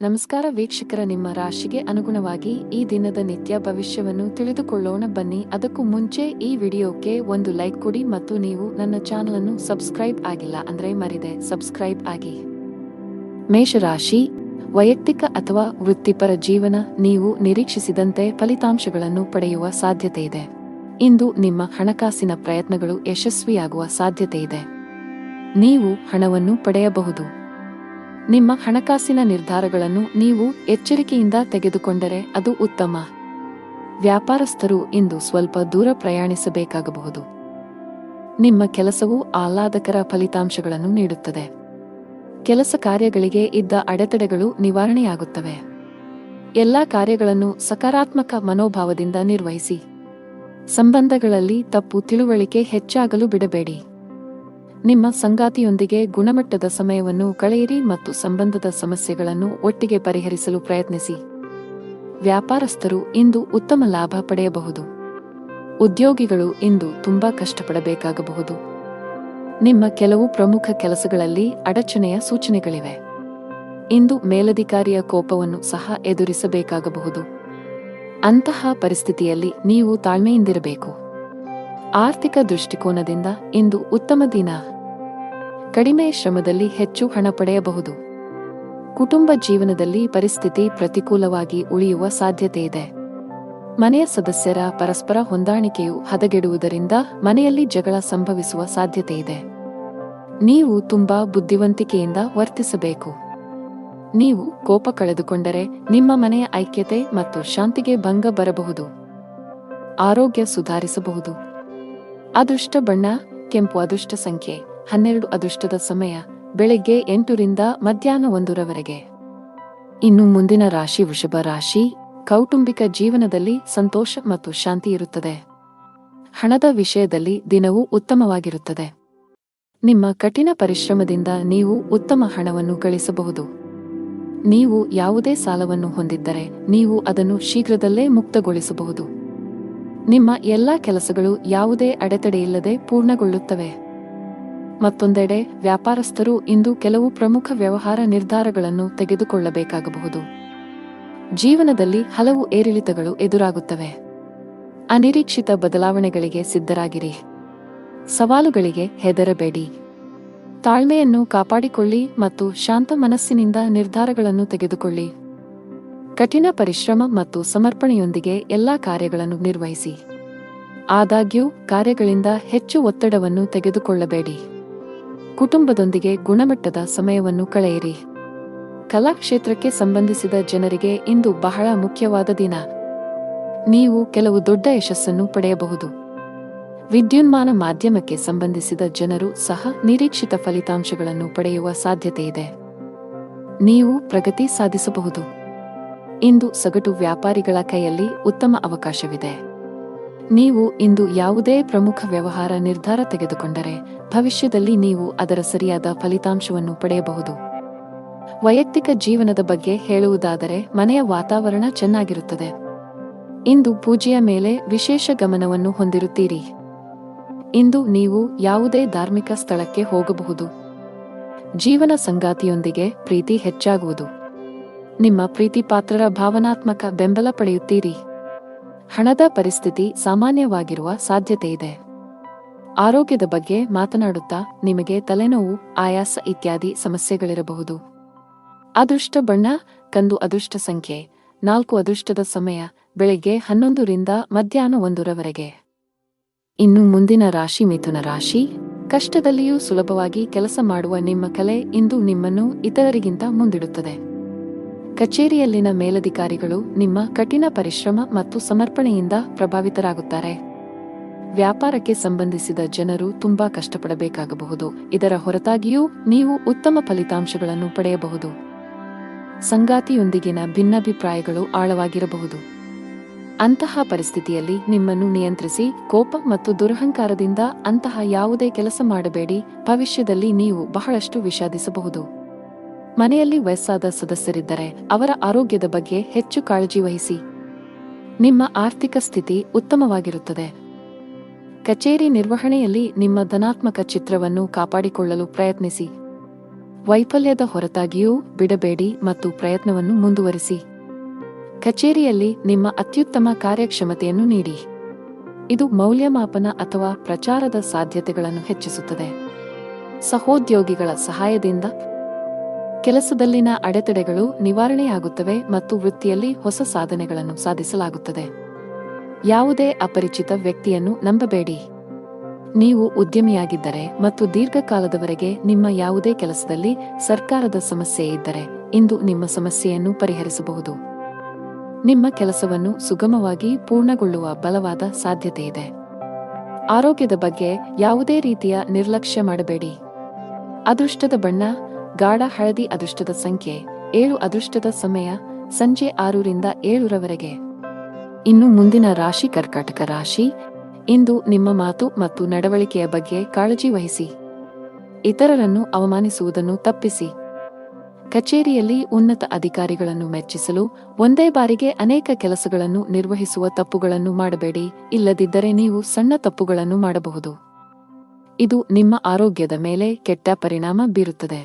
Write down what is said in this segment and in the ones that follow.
ನಮಸ್ಕಾರ ವೀಕ್ಷಕರ, ನಿಮ್ಮ ರಾಶಿಗೆ ಅನುಗುಣವಾಗಿ ಈ ದಿನದ ನಿತ್ಯ ಭವಿಷ್ಯವನ್ನು ತಿಳಿದುಕೊಳ್ಳೋಣ ಬನ್ನಿ. ಅದಕ್ಕೂ ಮುಂಚೆ ಈ ವಿಡಿಯೋಕ್ಕೆ ಒಂದು ಲೈಕ್ ಕೊಡಿ ಮತ್ತು ನೀವು ನನ್ನ ಚಾನಲ್ ಅನ್ನು ಸಬ್ಸ್ಕ್ರೈಬ್ ಆಗಿಲ್ಲ ಅಂದ್ರೆ ಮರಿದೆ ಸಬ್ಸ್ಕ್ರೈಬ್ ಆಗಿ. ಮೇಷರಾಶಿ, ವೈಯಕ್ತಿಕ ಅಥವಾ ವೃತ್ತಿಪರ ಜೀವನ, ನೀವು ನಿರೀಕ್ಷಿಸಿದಂತೆ ಫಲಿತಾಂಶಗಳನ್ನು ಪಡೆಯುವ ಸಾಧ್ಯತೆ ಇದೆ. ಇಂದು ನಿಮ್ಮ ಹಣಕಾಸಿನ ಪ್ರಯತ್ನಗಳು ಯಶಸ್ವಿಯಾಗುವ ಸಾಧ್ಯತೆ ಇದೆ. ನೀವು ಹಣವನ್ನು ಪಡೆಯಬಹುದು. ನಿಮ್ಮ ಹಣಕಾಸಿನ ನಿರ್ಧಾರಗಳನ್ನು ನೀವು ಎಚ್ಚರಿಕೆಯಿಂದ ತೆಗೆದುಕೊಂಡರೆ ಅದು ಉತ್ತಮ. ವ್ಯಾಪಾರಸ್ಥರು ಇಂದು ಸ್ವಲ್ಪ ದೂರ ಪ್ರಯಾಣಿಸಬೇಕಾಗಬಹುದು. ನಿಮ್ಮ ಕೆಲಸವು ಆಹ್ಲಾದಕರ ಫಲಿತಾಂಶಗಳನ್ನು ನೀಡುತ್ತದೆ. ಕೆಲಸ ಕಾರ್ಯಗಳಿಗೆ ಇದ್ದ ಅಡೆತಡೆಗಳು ನಿವಾರಣೆಯಾಗುತ್ತವೆ. ಎಲ್ಲಾ ಕಾರ್ಯಗಳನ್ನು ಸಕಾರಾತ್ಮಕ ಮನೋಭಾವದಿಂದ ನಿರ್ವಹಿಸಿ. ಸಂಬಂಧಗಳಲ್ಲಿ ತಪ್ಪು ತಿಳುವಳಿಕೆ ಹೆಚ್ಚಾಗಲು ಬಿಡಬೇಡಿ. ನಿಮ್ಮ ಸಂಗಾತಿಯೊಂದಿಗೆ ಗುಣಮಟ್ಟದ ಸಮಯವನ್ನು ಕಳೆಯಿರಿ ಮತ್ತು ಸಂಬಂಧದ ಸಮಸ್ಯೆಗಳನ್ನು ಒಟ್ಟಿಗೆ ಪರಿಹರಿಸಲು ಪ್ರಯತ್ನಿಸಿ. ವ್ಯಾಪಾರಸ್ಥರು ಇಂದು ಉತ್ತಮ ಲಾಭ ಪಡೆಯಬಹುದು. ಉದ್ಯೋಗಿಗಳು ಇಂದು ತುಂಬಾ ಕಷ್ಟಪಡಬೇಕಾಗಬಹುದು. ನಿಮ್ಮ ಕೆಲವು ಪ್ರಮುಖ ಕೆಲಸಗಳಲ್ಲಿ ಅಡಚಣೆಯ ಸೂಚನೆಗಳಿವೆ. ಇಂದು ಮೇಲಧಿಕಾರಿಯ ಕೋಪವನ್ನು ಸಹ ಎದುರಿಸಬೇಕಾಗಬಹುದು. ಅಂತಹ ಪರಿಸ್ಥಿತಿಯಲ್ಲಿ ನೀವು ತಾಳ್ಮೆಯಿಂದಿರಬೇಕು. ಆರ್ಥಿಕ ದೃಷ್ಟಿಕೋನದಿಂದ ಇಂದು ಉತ್ತಮ ದಿನ. ಕಡಿಮೆ ಶ್ರಮದಲ್ಲಿ ಹೆಚ್ಚು ಹಣ ಪಡೆಯಬಹುದು. ಕುಟುಂಬ ಜೀವನದಲ್ಲಿ ಪರಿಸ್ಥಿತಿ ಪ್ರತಿಕೂಲವಾಗಿ ಉಳಿಯುವ ಸಾಧ್ಯತೆ ಇದೆ. ಮನೆಯ ಸದಸ್ಯರ ಪರಸ್ಪರ ಹೊಂದಾಣಿಕೆಯು ಹದಗೆಡುವುದರಿಂದ ಮನೆಯಲ್ಲಿ ಜಗಳ ಸಂಭವಿಸುವ ಸಾಧ್ಯತೆ ಇದೆ. ನೀವು ತುಂಬಾ ಬುದ್ಧಿವಂತಿಕೆಯಿಂದ ವರ್ತಿಸಬೇಕು. ನೀವು ಕೋಪ ಕಳೆದುಕೊಂಡರೆ ನಿಮ್ಮ ಮನೆಯ ಐಕ್ಯತೆ ಮತ್ತು ಶಾಂತಿಗೆ ಭಂಗ ಬರಬಹುದು. ಆರೋಗ್ಯ ಸುಧಾರಿಸಬಹುದು. ಅದೃಷ್ಟ ಬಣ್ಣ ಕೆಂಪು. ಅದೃಷ್ಟ ಸಂಖ್ಯೆ 12. ಅದೃಷ್ಟದ ಸಮಯ ಬೆಳಗ್ಗೆ 8 ರಿಂದ ಮಧ್ಯಾಹ್ನ 1 ರವರೆಗೆ. ಇನ್ನು ಮುಂದಿನ ರಾಶಿ ವೃಷಭ ರಾಶಿ. ಕೌಟುಂಬಿಕ ಜೀವನದಲ್ಲಿ ಸಂತೋಷ ಮತ್ತು ಶಾಂತಿ ಇರುತ್ತದೆ. ಹಣದ ವಿಷಯದಲ್ಲಿ ದಿನವೂ ಉತ್ತಮವಾಗಿರುತ್ತದೆ. ನಿಮ್ಮ ಕಠಿಣ ಪರಿಶ್ರಮದಿಂದ ನೀವು ಉತ್ತಮ ಹಣವನ್ನು ಗಳಿಸಬಹುದು. ನೀವು ಯಾವುದೇ ಸಾಲವನ್ನು ಹೊಂದಿದ್ದರೆ ನೀವು ಅದನ್ನು ಶೀಘ್ರದಲ್ಲೇ ಮುಕ್ತಗೊಳಿಸಬಹುದು. ನಿಮ್ಮ ಎಲ್ಲಾ ಕೆಲಸಗಳು ಯಾವುದೇ ಅಡೆತಡೆಯಿಲ್ಲದೆ ಪೂರ್ಣಗೊಳ್ಳುತ್ತವೆ. ಮತ್ತೊಂದೆಡೆ ವ್ಯಾಪಾರಸ್ಥರು ಇಂದು ಕೆಲವು ಪ್ರಮುಖ ವ್ಯವಹಾರ ನಿರ್ಧಾರಗಳನ್ನು ತೆಗೆದುಕೊಳ್ಳಬೇಕಾಗಬಹುದು. ಜೀವನದಲ್ಲಿ ಹಲವು ಏರಿಳಿತಗಳು ಎದುರಾಗುತ್ತವೆ. ಅನಿರೀಕ್ಷಿತ ಬದಲಾವಣೆಗಳಿಗೆ ಸಿದ್ಧರಾಗಿರಿ. ಸವಾಲುಗಳಿಗೆ ಹೆದರಬೇಡಿ. ತಾಳ್ಮೆಯನ್ನು ಕಾಪಾಡಿಕೊಳ್ಳಿ ಮತ್ತು ಶಾಂತ ಮನಸ್ಸಿನಿಂದ ನಿರ್ಧಾರಗಳನ್ನು ತೆಗೆದುಕೊಳ್ಳಿ. ಕಠಿಣ ಪರಿಶ್ರಮ ಮತ್ತು ಸಮರ್ಪಣೆಯೊಂದಿಗೆ ಎಲ್ಲಾ ಕಾರ್ಯಗಳನ್ನು ನಿರ್ವಹಿಸಿ. ಆದಾಗ್ಯೂ ಕಾರ್ಯಗಳಿಂದ ಹೆಚ್ಚು ಒತ್ತಡವನ್ನು ತೆಗೆದುಕೊಳ್ಳಬೇಡಿ. ಕುಟುಂಬದೊಂದಿಗೆ ಗುಣಮಟ್ಟದ ಸಮಯವನ್ನು ಕಳೆಯಿರಿ. ಕಲಾ ಕ್ಷೇತ್ರಕ್ಕೆ ಸಂಬಂಧಿಸಿದ ಜನರಿಗೆ ಇಂದು ಬಹಳ ಮುಖ್ಯವಾದ ದಿನ. ನೀವು ಕೆಲವು ದೊಡ್ಡ ಯಶಸ್ಸನ್ನು ಪಡೆಯಬಹುದು. ವಿದ್ಯುನ್ಮಾನ ಮಾಧ್ಯಮಕ್ಕೆ ಸಂಬಂಧಿಸಿದ ಜನರು ಸಹ ನಿರೀಕ್ಷಿತ ಫಲಿತಾಂಶಗಳನ್ನು ಪಡೆಯುವ ಸಾಧ್ಯತೆಯಿದೆ. ನೀವು ಪ್ರಗತಿ ಸಾಧಿಸಬಹುದು. ಇಂದು ಸಗಟು ವ್ಯಾಪಾರಿಗಳ ಕೈಯಲ್ಲಿ ಉತ್ತಮ ಅವಕಾಶವಿದೆ. ನೀವು ಇಂದು ಯಾವುದೇ ಪ್ರಮುಖ ವ್ಯವಹಾರ ನಿರ್ಧಾರ ತೆಗೆದುಕೊಂಡರೆ ಭವಿಷ್ಯದಲ್ಲಿ ನೀವು ಅದರ ಸರಿಯಾದ ಫಲಿತಾಂಶವನ್ನು ಪಡೆಯಬಹುದು. ವೈಯಕ್ತಿಕ ಜೀವನದ ಬಗ್ಗೆ ಹೇಳುವುದಾದರೆ ಮನೆಯ ವಾತಾವರಣ ಚೆನ್ನಾಗಿರುತ್ತದೆ. ಇಂದು ಪೂಜೆಯ ಮೇಲೆ ವಿಶೇಷ ಗಮನವನ್ನು ಹೊಂದಿರುತ್ತೀರಿ. ಇಂದು ನೀವು ಯಾವುದೇ ಧಾರ್ಮಿಕ ಸ್ಥಳಕ್ಕೆ ಹೋಗಬಹುದು. ಜೀವನ ಸಂಗಾತಿಯೊಂದಿಗೆ ಪ್ರೀತಿ ಹೆಚ್ಚಾಗುವುದು. ನಿಮ್ಮ ಪ್ರೀತಿಪಾತ್ರರ ಭಾವನಾತ್ಮಕ ಬೆಂಬಲ ಪಡೆಯುತ್ತೀರಿ. ಹಣದ ಪರಿಸ್ಥಿತಿ ಸಾಮಾನ್ಯವಾಗಿರುವ ಸಾಧ್ಯತೆಯಿದೆ. ಆರೋಗ್ಯದ ಬಗ್ಗೆ ಮಾತನಾಡುತ್ತಾ ನಿಮಗೆ ತಲೆನೋವು, ಆಯಾಸ ಇತ್ಯಾದಿ ಸಮಸ್ಯೆಗಳಿರಬಹುದು. ಅದೃಷ್ಟ ಬಣ್ಣ ಕಂದು. ಅದೃಷ್ಟ ಸಂಖ್ಯೆ 4. ಅದೃಷ್ಟದ ಸಮಯ ಬೆಳಗ್ಗೆ 11 ರಿಂದ ಮಧ್ಯಾಹ್ನ 1 ರವರೆಗೆ. ಇನ್ನು ಮುಂದಿನ ರಾಶಿ ಮಿಥುನ ರಾಶಿ. ಕಷ್ಟದಲ್ಲಿಯೂ ಸುಲಭವಾಗಿ ಕೆಲಸ ಮಾಡುವ ನಿಮ್ಮ ಕಲೆ ಇಂದು ನಿಮ್ಮನ್ನು ಇತರರಿಗಿಂತ ಮುಂದಿಡುತ್ತದೆ. ಕಚೇರಿಯಲ್ಲಿನ ಮೇಲಧಿಕಾರಿಗಳು ನಿಮ್ಮ ಕಠಿಣ ಪರಿಶ್ರಮ ಮತ್ತು ಸಮರ್ಪಣೆಯಿಂದ ಪ್ರಭಾವಿತರಾಗುತ್ತಾರೆ. ವ್ಯಾಪಾರಕ್ಕೆ ಸಂಬಂಧಿಸಿದ ಜನರು ತುಂಬಾ ಕಷ್ಟಪಡಬೇಕಾಗಬಹುದು. ಇದರ ಹೊರತಾಗಿಯೂ ನೀವು ಉತ್ತಮ ಫಲಿತಾಂಶಗಳನ್ನು ಪಡೆಯಬಹುದು. ಸಂಗಾತಿಯೊಂದಿಗಿನ ಭಿನ್ನಾಭಿಪ್ರಾಯಗಳು ಆಳವಾಗಿರಬಹುದು. ಅಂತಹ ಪರಿಸ್ಥಿತಿಯಲ್ಲಿ ನಿಮ್ಮನ್ನು ನಿಯಂತ್ರಿಸಿ. ಕೋಪ ಮತ್ತು ದುರಹಂಕಾರದಿಂದ ಅಂತಹ ಯಾವುದೇ ಕೆಲಸ ಮಾಡಬೇಡಿ. ಭವಿಷ್ಯದಲ್ಲಿ ನೀವು ಬಹಳಷ್ಟು ವಿಷಾದಿಸಬಹುದು. ಮನೆಯಲ್ಲಿ ವಯಸ್ಸಾದ ಸದಸ್ಯರಿದ್ದರೆ ಅವರ ಆರೋಗ್ಯದ ಬಗ್ಗೆ ಹೆಚ್ಚು ಕಾಳಜಿ ವಹಿಸಿ. ನಿಮ್ಮ ಆರ್ಥಿಕ ಸ್ಥಿತಿ ಉತ್ತಮವಾಗಿರುತ್ತದೆ. ಕಚೇರಿ ನಿರ್ವಹಣೆಯಲ್ಲಿ ನಿಮ್ಮ ಧನಾತ್ಮಕ ಚಿತ್ರವನ್ನು ಕಾಪಾಡಿಕೊಳ್ಳಲು ಪ್ರಯತ್ನಿಸಿ. ವೈಫಲ್ಯದ ಹೊರತಾಗಿಯೂ ಬಿಡಬೇಡಿ ಮತ್ತು ಪ್ರಯತ್ನವನ್ನು ಮುಂದುವರಿಸಿ. ಕಚೇರಿಯಲ್ಲಿ ನಿಮ್ಮ ಅತ್ಯುತ್ತಮ ಕಾರ್ಯಕ್ಷಮತೆಯನ್ನು ನೀಡಿ. ಇದು ಮೌಲ್ಯಮಾಪನ ಅಥವಾ ಪ್ರಚಾರದ ಸಾಧ್ಯತೆಗಳನ್ನು ಹೆಚ್ಚಿಸುತ್ತದೆ. ಸಹೋದ್ಯೋಗಿಗಳ ಸಹಾಯದಿಂದ ಕೆಲಸದಲ್ಲಿನ ಅಡೆತಡೆಗಳು ನಿವಾರಣೆಯಾಗುತ್ತವೆ ಮತ್ತು ವೃತ್ತಿಯಲ್ಲಿ ಹೊಸ ಸಾಧನೆಗಳನ್ನು ಸಾಧಿಸಲಾಗುತ್ತದೆ. ಯಾವುದೇ ಅಪರಿಚಿತ ವ್ಯಕ್ತಿಯನ್ನು ನಂಬಬೇಡಿ. ನೀವು ಉದ್ಯಮಿಯಾಗಿದ್ದರೆ ಮತ್ತು ದೀರ್ಘಕಾಲದವರೆಗೆ ನಿಮ್ಮ ಯಾವುದೇ ಕೆಲಸದಲ್ಲಿ ಸರ್ಕಾರದ ಸಮಸ್ಯೆ ಇದ್ದರೆ ಇಂದು ನಿಮ್ಮ ಸಮಸ್ಯೆಯನ್ನು ಪರಿಹರಿಸಬಹುದು. ನಿಮ್ಮ ಕೆಲಸವನ್ನು ಸುಗಮವಾಗಿ ಪೂರ್ಣಗೊಳ್ಳುವ ಬಲವಾದ ಸಾಧ್ಯತೆಯಿದೆ. ಆರೋಗ್ಯದ ಬಗ್ಗೆ ಯಾವುದೇ ರೀತಿಯ ನಿರ್ಲಕ್ಷ್ಯ ಮಾಡಬೇಡಿ. ಅದೃಷ್ಟದ ಬಣ್ಣ ಗಾಢ ಹಳದಿ. ಅದೃಷ್ಟದ ಸಂಖ್ಯೆ 7. ಅದೃಷ್ಟದ ಸಮಯ ಸಂಜೆ 6 ರಿಂದ 7 ರವರೆಗೆ. ಇನ್ನು ಮುಂದಿನ ರಾಶಿ ಕರ್ಕಾಟಕ ರಾಶಿ. ಇಂದು ನಿಮ್ಮ ಮಾತು ಮತ್ತು ನಡವಳಿಕೆಯ ಬಗ್ಗೆ ಕಾಳಜಿ ವಹಿಸಿ. ಇತರರನ್ನು ಅವಮಾನಿಸುವುದನ್ನು ತಪ್ಪಿಸಿ. ಕಚೇರಿಯಲ್ಲಿ ಉನ್ನತ ಅಧಿಕಾರಿಗಳನ್ನು ಮೆಚ್ಚಿಸಲು ಒಂದೇ ಬಾರಿಗೆ ಅನೇಕ ಕೆಲಸಗಳನ್ನು ನಿರ್ವಹಿಸುವ ತಪ್ಪುಗಳನ್ನು ಮಾಡಬೇಡಿ, ಇಲ್ಲದಿದ್ದರೆ ನೀವು ಸಣ್ಣ ತಪ್ಪುಗಳನ್ನು ಮಾಡಬಹುದು. ಇದು ನಿಮ್ಮ ಆರೋಗ್ಯದ ಮೇಲೆ ಕೆಟ್ಟ ಪರಿಣಾಮ ಬೀರುತ್ತದೆ.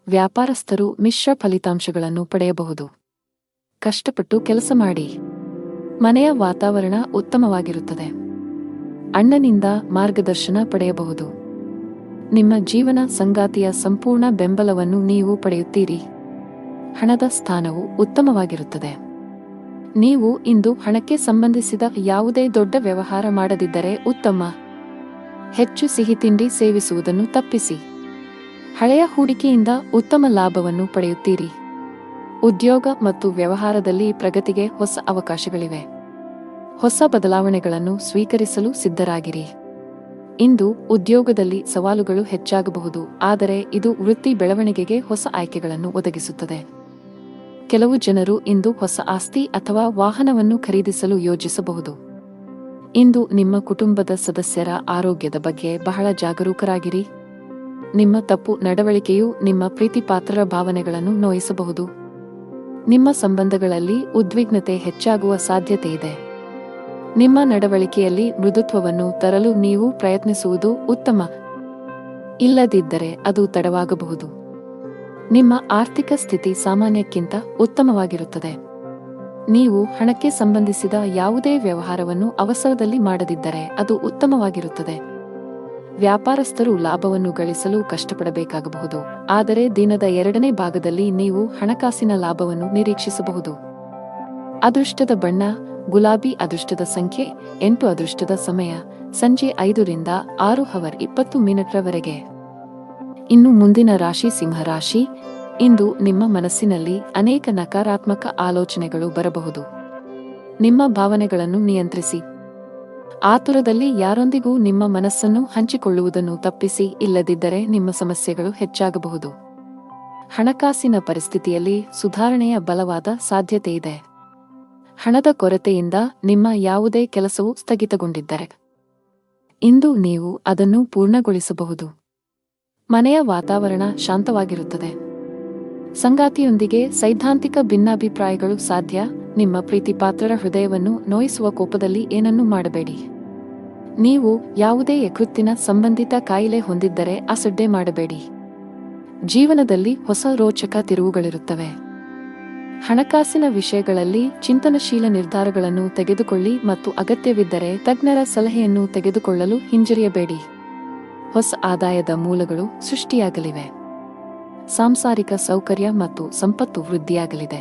ವ್ಯಾಪಾರಸ್ಥರು ಮಿಶ್ರ ಫಲಿತಾಂಶಗಳನ್ನು ಪಡೆಯಬಹುದು. ಕಷ್ಟಪಟ್ಟು ಕೆಲಸ ಮಾಡಿ. ಮನೆಯ ವಾತಾವರಣ ಉತ್ತಮವಾಗಿರುತ್ತದೆ. ಅಣ್ಣನಿಂದ ಮಾರ್ಗದರ್ಶನ ಪಡೆಯಬಹುದು. ನಿಮ್ಮ ಜೀವನ ಸಂಗಾತಿಯ ಸಂಪೂರ್ಣ ಬೆಂಬಲವನ್ನು ನೀವು ಪಡೆಯುತ್ತೀರಿ. ಹಣದ ಸ್ಥಾನವು ಉತ್ತಮವಾಗಿರುತ್ತದೆ. ನೀವು ಇಂದು ಹಣಕ್ಕೆ ಸಂಬಂಧಿಸಿದ ಯಾವುದೇ ದೊಡ್ಡ ವ್ಯವಹಾರ ಮಾಡದಿದ್ದರೆ ಉತ್ತಮ. ಹೆಚ್ಚು ಸಿಹಿತಿಂಡಿ ಸೇವಿಸುವುದನ್ನು ತಪ್ಪಿಸಿ. ಹಳೆಯ ಹೂಡಿಕೆಯಿಂದ ಉತ್ತಮ ಲಾಭವನ್ನು ಪಡೆಯುತ್ತೀರಿ. ಉದ್ಯೋಗ ಮತ್ತು ವ್ಯವಹಾರದಲ್ಲಿ ಪ್ರಗತಿಗೆ ಹೊಸ ಅವಕಾಶಗಳಿವೆ. ಹೊಸ ಬದಲಾವಣೆಗಳನ್ನು ಸ್ವೀಕರಿಸಲು ಸಿದ್ಧರಾಗಿರಿ. ಇಂದು ಉದ್ಯೋಗದಲ್ಲಿ ಸವಾಲುಗಳು ಹೆಚ್ಚಾಗಬಹುದು, ಆದರೆ ಇದು ವೃತ್ತಿ ಬೆಳವಣಿಗೆಗೆ ಹೊಸ ಆಯ್ಕೆಗಳನ್ನು ಒದಗಿಸುತ್ತದೆ. ಕೆಲವು ಜನರು ಇಂದು ಹೊಸ ಆಸ್ತಿ ಅಥವಾ ವಾಹನವನ್ನು ಖರೀದಿಸಲು ಯೋಜಿಸಬಹುದು. ಇಂದು ನಿಮ್ಮ ಕುಟುಂಬದ ಸದಸ್ಯರ ಆರೋಗ್ಯದ ಬಗ್ಗೆ ಬಹಳ ಜಾಗರೂಕರಾಗಿರಿ. ನಿಮ್ಮ ತಪ್ಪು ನಡವಳಿಕೆಯು ನಿಮ್ಮ ಪ್ರೀತಿಪಾತ್ರರ ಭಾವನೆಗಳನ್ನು ನೋಯಿಸಬಹುದು. ನಿಮ್ಮ ಸಂಬಂಧಗಳಲ್ಲಿ ಉದ್ವಿಗ್ನತೆ ಹೆಚ್ಚಾಗುವ ಸಾಧ್ಯತೆಯಿದೆ. ನಿಮ್ಮ ನಡವಳಿಕೆಯಲ್ಲಿ ಮೃದುತ್ವವನ್ನು ತರಲು ನೀವು ಪ್ರಯತ್ನಿಸುವುದು ಉತ್ತಮ. ಇಲ್ಲದಿದ್ದರೆ ಅದು ತಡವಾಗಬಹುದು. ನಿಮ್ಮ ಆರ್ಥಿಕ ಸ್ಥಿತಿ ಸಾಮಾನ್ಯಕ್ಕಿಂತ ಉತ್ತಮವಾಗಿರುತ್ತದೆ. ನೀವು ಹಣಕ್ಕೆ ಸಂಬಂಧಿಸಿದ ಯಾವುದೇ ವ್ಯವಹಾರವನ್ನು ಅವಸರದಲ್ಲಿ ಮಾಡದಿದ್ದರೆ ಅದು ಉತ್ತಮವಾಗಿರುತ್ತದೆ. ವ್ಯಾಪಾರಸ್ಥರು ಲಾಭವನ್ನು ಗಳಿಸಲು ಕಷ್ಟಪಡಬೇಕಾಗಬಹುದು, ಆದರೆ ದಿನದ 2ನೇ ಭಾಗದಲ್ಲಿ ನೀವು ಹಣಕಾಸಿನ ಲಾಭವನ್ನು ನಿರೀಕ್ಷಿಸಬಹುದು. ಅದೃಷ್ಟದ ಬಣ್ಣ ಗುಲಾಬಿ. ಅದೃಷ್ಟದ ಸಂಖ್ಯೆ 8. ಅದೃಷ್ಟದ ಸಮಯ ಸಂಜೆ 5 ರಿಂದ 6:20 ರವರೆಗೆ. ಇನ್ನು ಮುಂದಿನ ರಾಶಿ ಸಿಂಹರಾಶಿ. ಇಂದು ನಿಮ್ಮ ಮನಸ್ಸಿನಲ್ಲಿ ಅನೇಕ ನಕಾರಾತ್ಮಕ ಆಲೋಚನೆಗಳು ಬರಬಹುದು. ನಿಮ್ಮ ಭಾವನೆಗಳನ್ನು ನಿಯಂತ್ರಿಸಿ. ಆತುರದಲ್ಲಿ ಯಾರೊಂದಿಗೂ ನಿಮ್ಮ ಮನಸ್ಸನ್ನು ಹಂಚಿಕೊಳ್ಳುವುದನ್ನು ತಪ್ಪಿಸಿ, ಇಲ್ಲದಿದ್ದರೆ ನಿಮ್ಮ ಸಮಸ್ಯೆಗಳು ಹೆಚ್ಚಾಗಬಹುದು. ಹಣಕಾಸಿನ ಪರಿಸ್ಥಿತಿಯಲ್ಲಿ ಸುಧಾರಣೆಯ ಬಲವಾದ ಸಾಧ್ಯತೆಯಿದೆ. ಹಣದ ಕೊರತೆಯಿಂದ ನಿಮ್ಮ ಯಾವುದೇ ಕೆಲಸವು ಸ್ಥಗಿತಗೊಂಡಿದ್ದರೆ ಇಂದು ನೀವು ಅದನ್ನು ಪೂರ್ಣಗೊಳಿಸಬಹುದು. ಮನೆಯ ವಾತಾವರಣ ಶಾಂತವಾಗಿರುತ್ತದೆ. ಸಂಗಾತಿಯೊಂದಿಗೆ ಸೈದ್ಧಾಂತಿಕ ಭಿನ್ನಾಭಿಪ್ರಾಯಗಳು ಸಾಧ್ಯ. ನಿಮ್ಮ ಪ್ರೀತಿಪಾತ್ರರ ಹೃದಯವನ್ನು ನೋಯಿಸುವ ಕೋಪದಲ್ಲಿ ಏನನ್ನೂ ಮಾಡಬೇಡಿ. ನೀವು ಯಾವುದೇ ಯಕೃತ್ತಿನ ಸಂಬಂಧಿತ ಕಾಯಿಲೆ ಹೊಂದಿದ್ದರೆ ಅಸಡ್ಡೆ ಮಾಡಬೇಡಿ. ಜೀವನದಲ್ಲಿ ಹೊಸ ರೋಚಕ ತಿರುವುಗಳಿರುತ್ತವೆ. ಹಣಕಾಸಿನ ವಿಷಯಗಳಲ್ಲಿ ಚಿಂತನಶೀಲ ನಿರ್ಧಾರಗಳನ್ನು ತೆಗೆದುಕೊಳ್ಳಿ ಮತ್ತು ಅಗತ್ಯವಿದ್ದರೆ ತಜ್ಞರ ಸಲಹೆಯನ್ನು ತೆಗೆದುಕೊಳ್ಳಲು ಹಿಂಜರಿಯಬೇಡಿ. ಹೊಸ ಆದಾಯದ ಮೂಲಗಳು ಸೃಷ್ಟಿಯಾಗಲಿವೆ. ಸಾಂಸಾರಿಕ ಸೌಕರ್ಯ ಮತ್ತು ಸಂಪತ್ತು ವೃದ್ಧಿಯಾಗಲಿದೆ.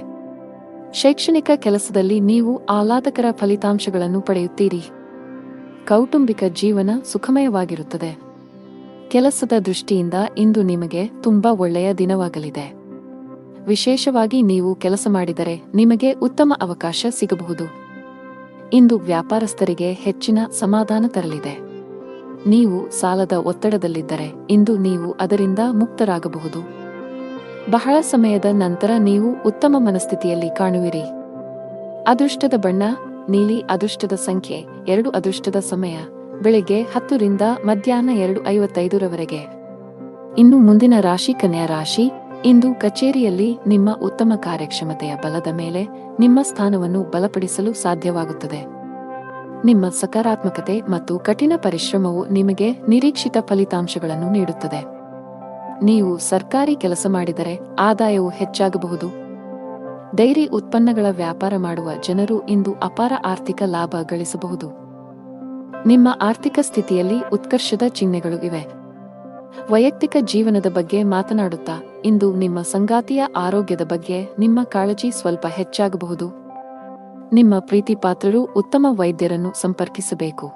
ಶೈಕ್ಷಣಿಕ ಕೆಲಸದಲ್ಲಿ ನೀವು ಆಹ್ಲಾದಕರ ಫಲಿತಾಂಶಗಳನ್ನು ಪಡೆಯುತ್ತೀರಿ. ಕೌಟುಂಬಿಕ ಜೀವನ ಸುಖಮಯವಾಗಿರುತ್ತದೆ. ಕೆಲಸದ ದೃಷ್ಟಿಯಿಂದ ಇಂದು ನಿಮಗೆ ತುಂಬಾ ಒಳ್ಳೆಯ ದಿನವಾಗಲಿದೆ. ವಿಶೇಷವಾಗಿ ನೀವು ಕೆಲಸ ಮಾಡಿದರೆ ನಿಮಗೆ ಉತ್ತಮ ಅವಕಾಶ ಸಿಗಬಹುದು. ಇಂದು ವ್ಯಾಪಾರಸ್ಥರಿಗೆ ಹೆಚ್ಚಿನ ಸಮಾಧಾನ ತರಲಿದೆ. ನೀವು ಸಾಲದ ಒತ್ತಡದಲ್ಲಿದ್ದರೆ ಇಂದು ನೀವು ಅದರಿಂದ ಮುಕ್ತರಾಗಬಹುದು. ಬಹಳ ಸಮಯದ ನಂತರ ನೀವು ಉತ್ತಮ ಮನಸ್ಥಿತಿಯಲ್ಲಿ ಕಾಣುವಿರಿ. ಅದೃಷ್ಟದ ಬಣ್ಣ ನೀಲಿ. ಅದೃಷ್ಟದ ಸಂಖ್ಯೆ 2. ಅದೃಷ್ಟದ ಸಮಯ ಬೆಳಿಗ್ಗೆ 10 ರಿಂದ ಮಧ್ಯಾಹ್ನ 2:55 ರವರೆಗೆ. ಇನ್ನು ಮುಂದಿನ ರಾಶಿ ಕನ್ಯಾ ರಾಶಿ. ಇಂದು ಕಚೇರಿಯಲ್ಲಿ ನಿಮ್ಮ ಉತ್ತಮ ಕಾರ್ಯಕ್ಷಮತೆಯ ಬಲದ ಮೇಲೆ ನಿಮ್ಮ ಸ್ಥಾನವನ್ನು ಬಲಪಡಿಸಲು ಸಾಧ್ಯವಾಗುತ್ತದೆ. ನಿಮ್ಮ ಸಕಾರಾತ್ಮಕತೆ ಮತ್ತು ಕಠಿಣ ಪರಿಶ್ರಮವು ನಿಮಗೆ ನಿರೀಕ್ಷಿತ ಫಲಿತಾಂಶಗಳನ್ನು ನೀಡುತ್ತದೆ. ನೀವು ಸರ್ಕಾರಿ ಕೆಲಸ ಮಾಡಿದರೆ ಆದಾಯವು ಹೆಚ್ಚಾಗಬಹುದು. ಡೈರಿ ಉತ್ಪನ್ನಗಳ ವ್ಯಾಪಾರ ಮಾಡುವ ಜನರು ಇಂದು ಅಪಾರ ಆರ್ಥಿಕ ಲಾಭ ಗಳಿಸಬಹುದು. ನಿಮ್ಮ ಆರ್ಥಿಕ ಸ್ಥಿತಿಯಲ್ಲಿ ಉತ್ಕರ್ಷದ ಚಿಹ್ನೆಗಳು ಇವೆ. ವೈಯಕ್ತಿಕ ಜೀವನದ ಬಗ್ಗೆ ಮಾತನಾಡುತ್ತಾ ಇಂದು ನಿಮ್ಮ ಸಂಗಾತಿಯ ಆರೋಗ್ಯದ ಬಗ್ಗೆ ನಿಮ್ಮ ಕಾಳಜಿ ಸ್ವಲ್ಪ ಹೆಚ್ಚಾಗಬಹುದು. ನಿಮ್ಮ ಪ್ರೀತಿಪಾತ್ರರು ಉತ್ತಮ ವೈದ್ಯರನ್ನು ಸಂಪರ್ಕಿಸಬೇಕು.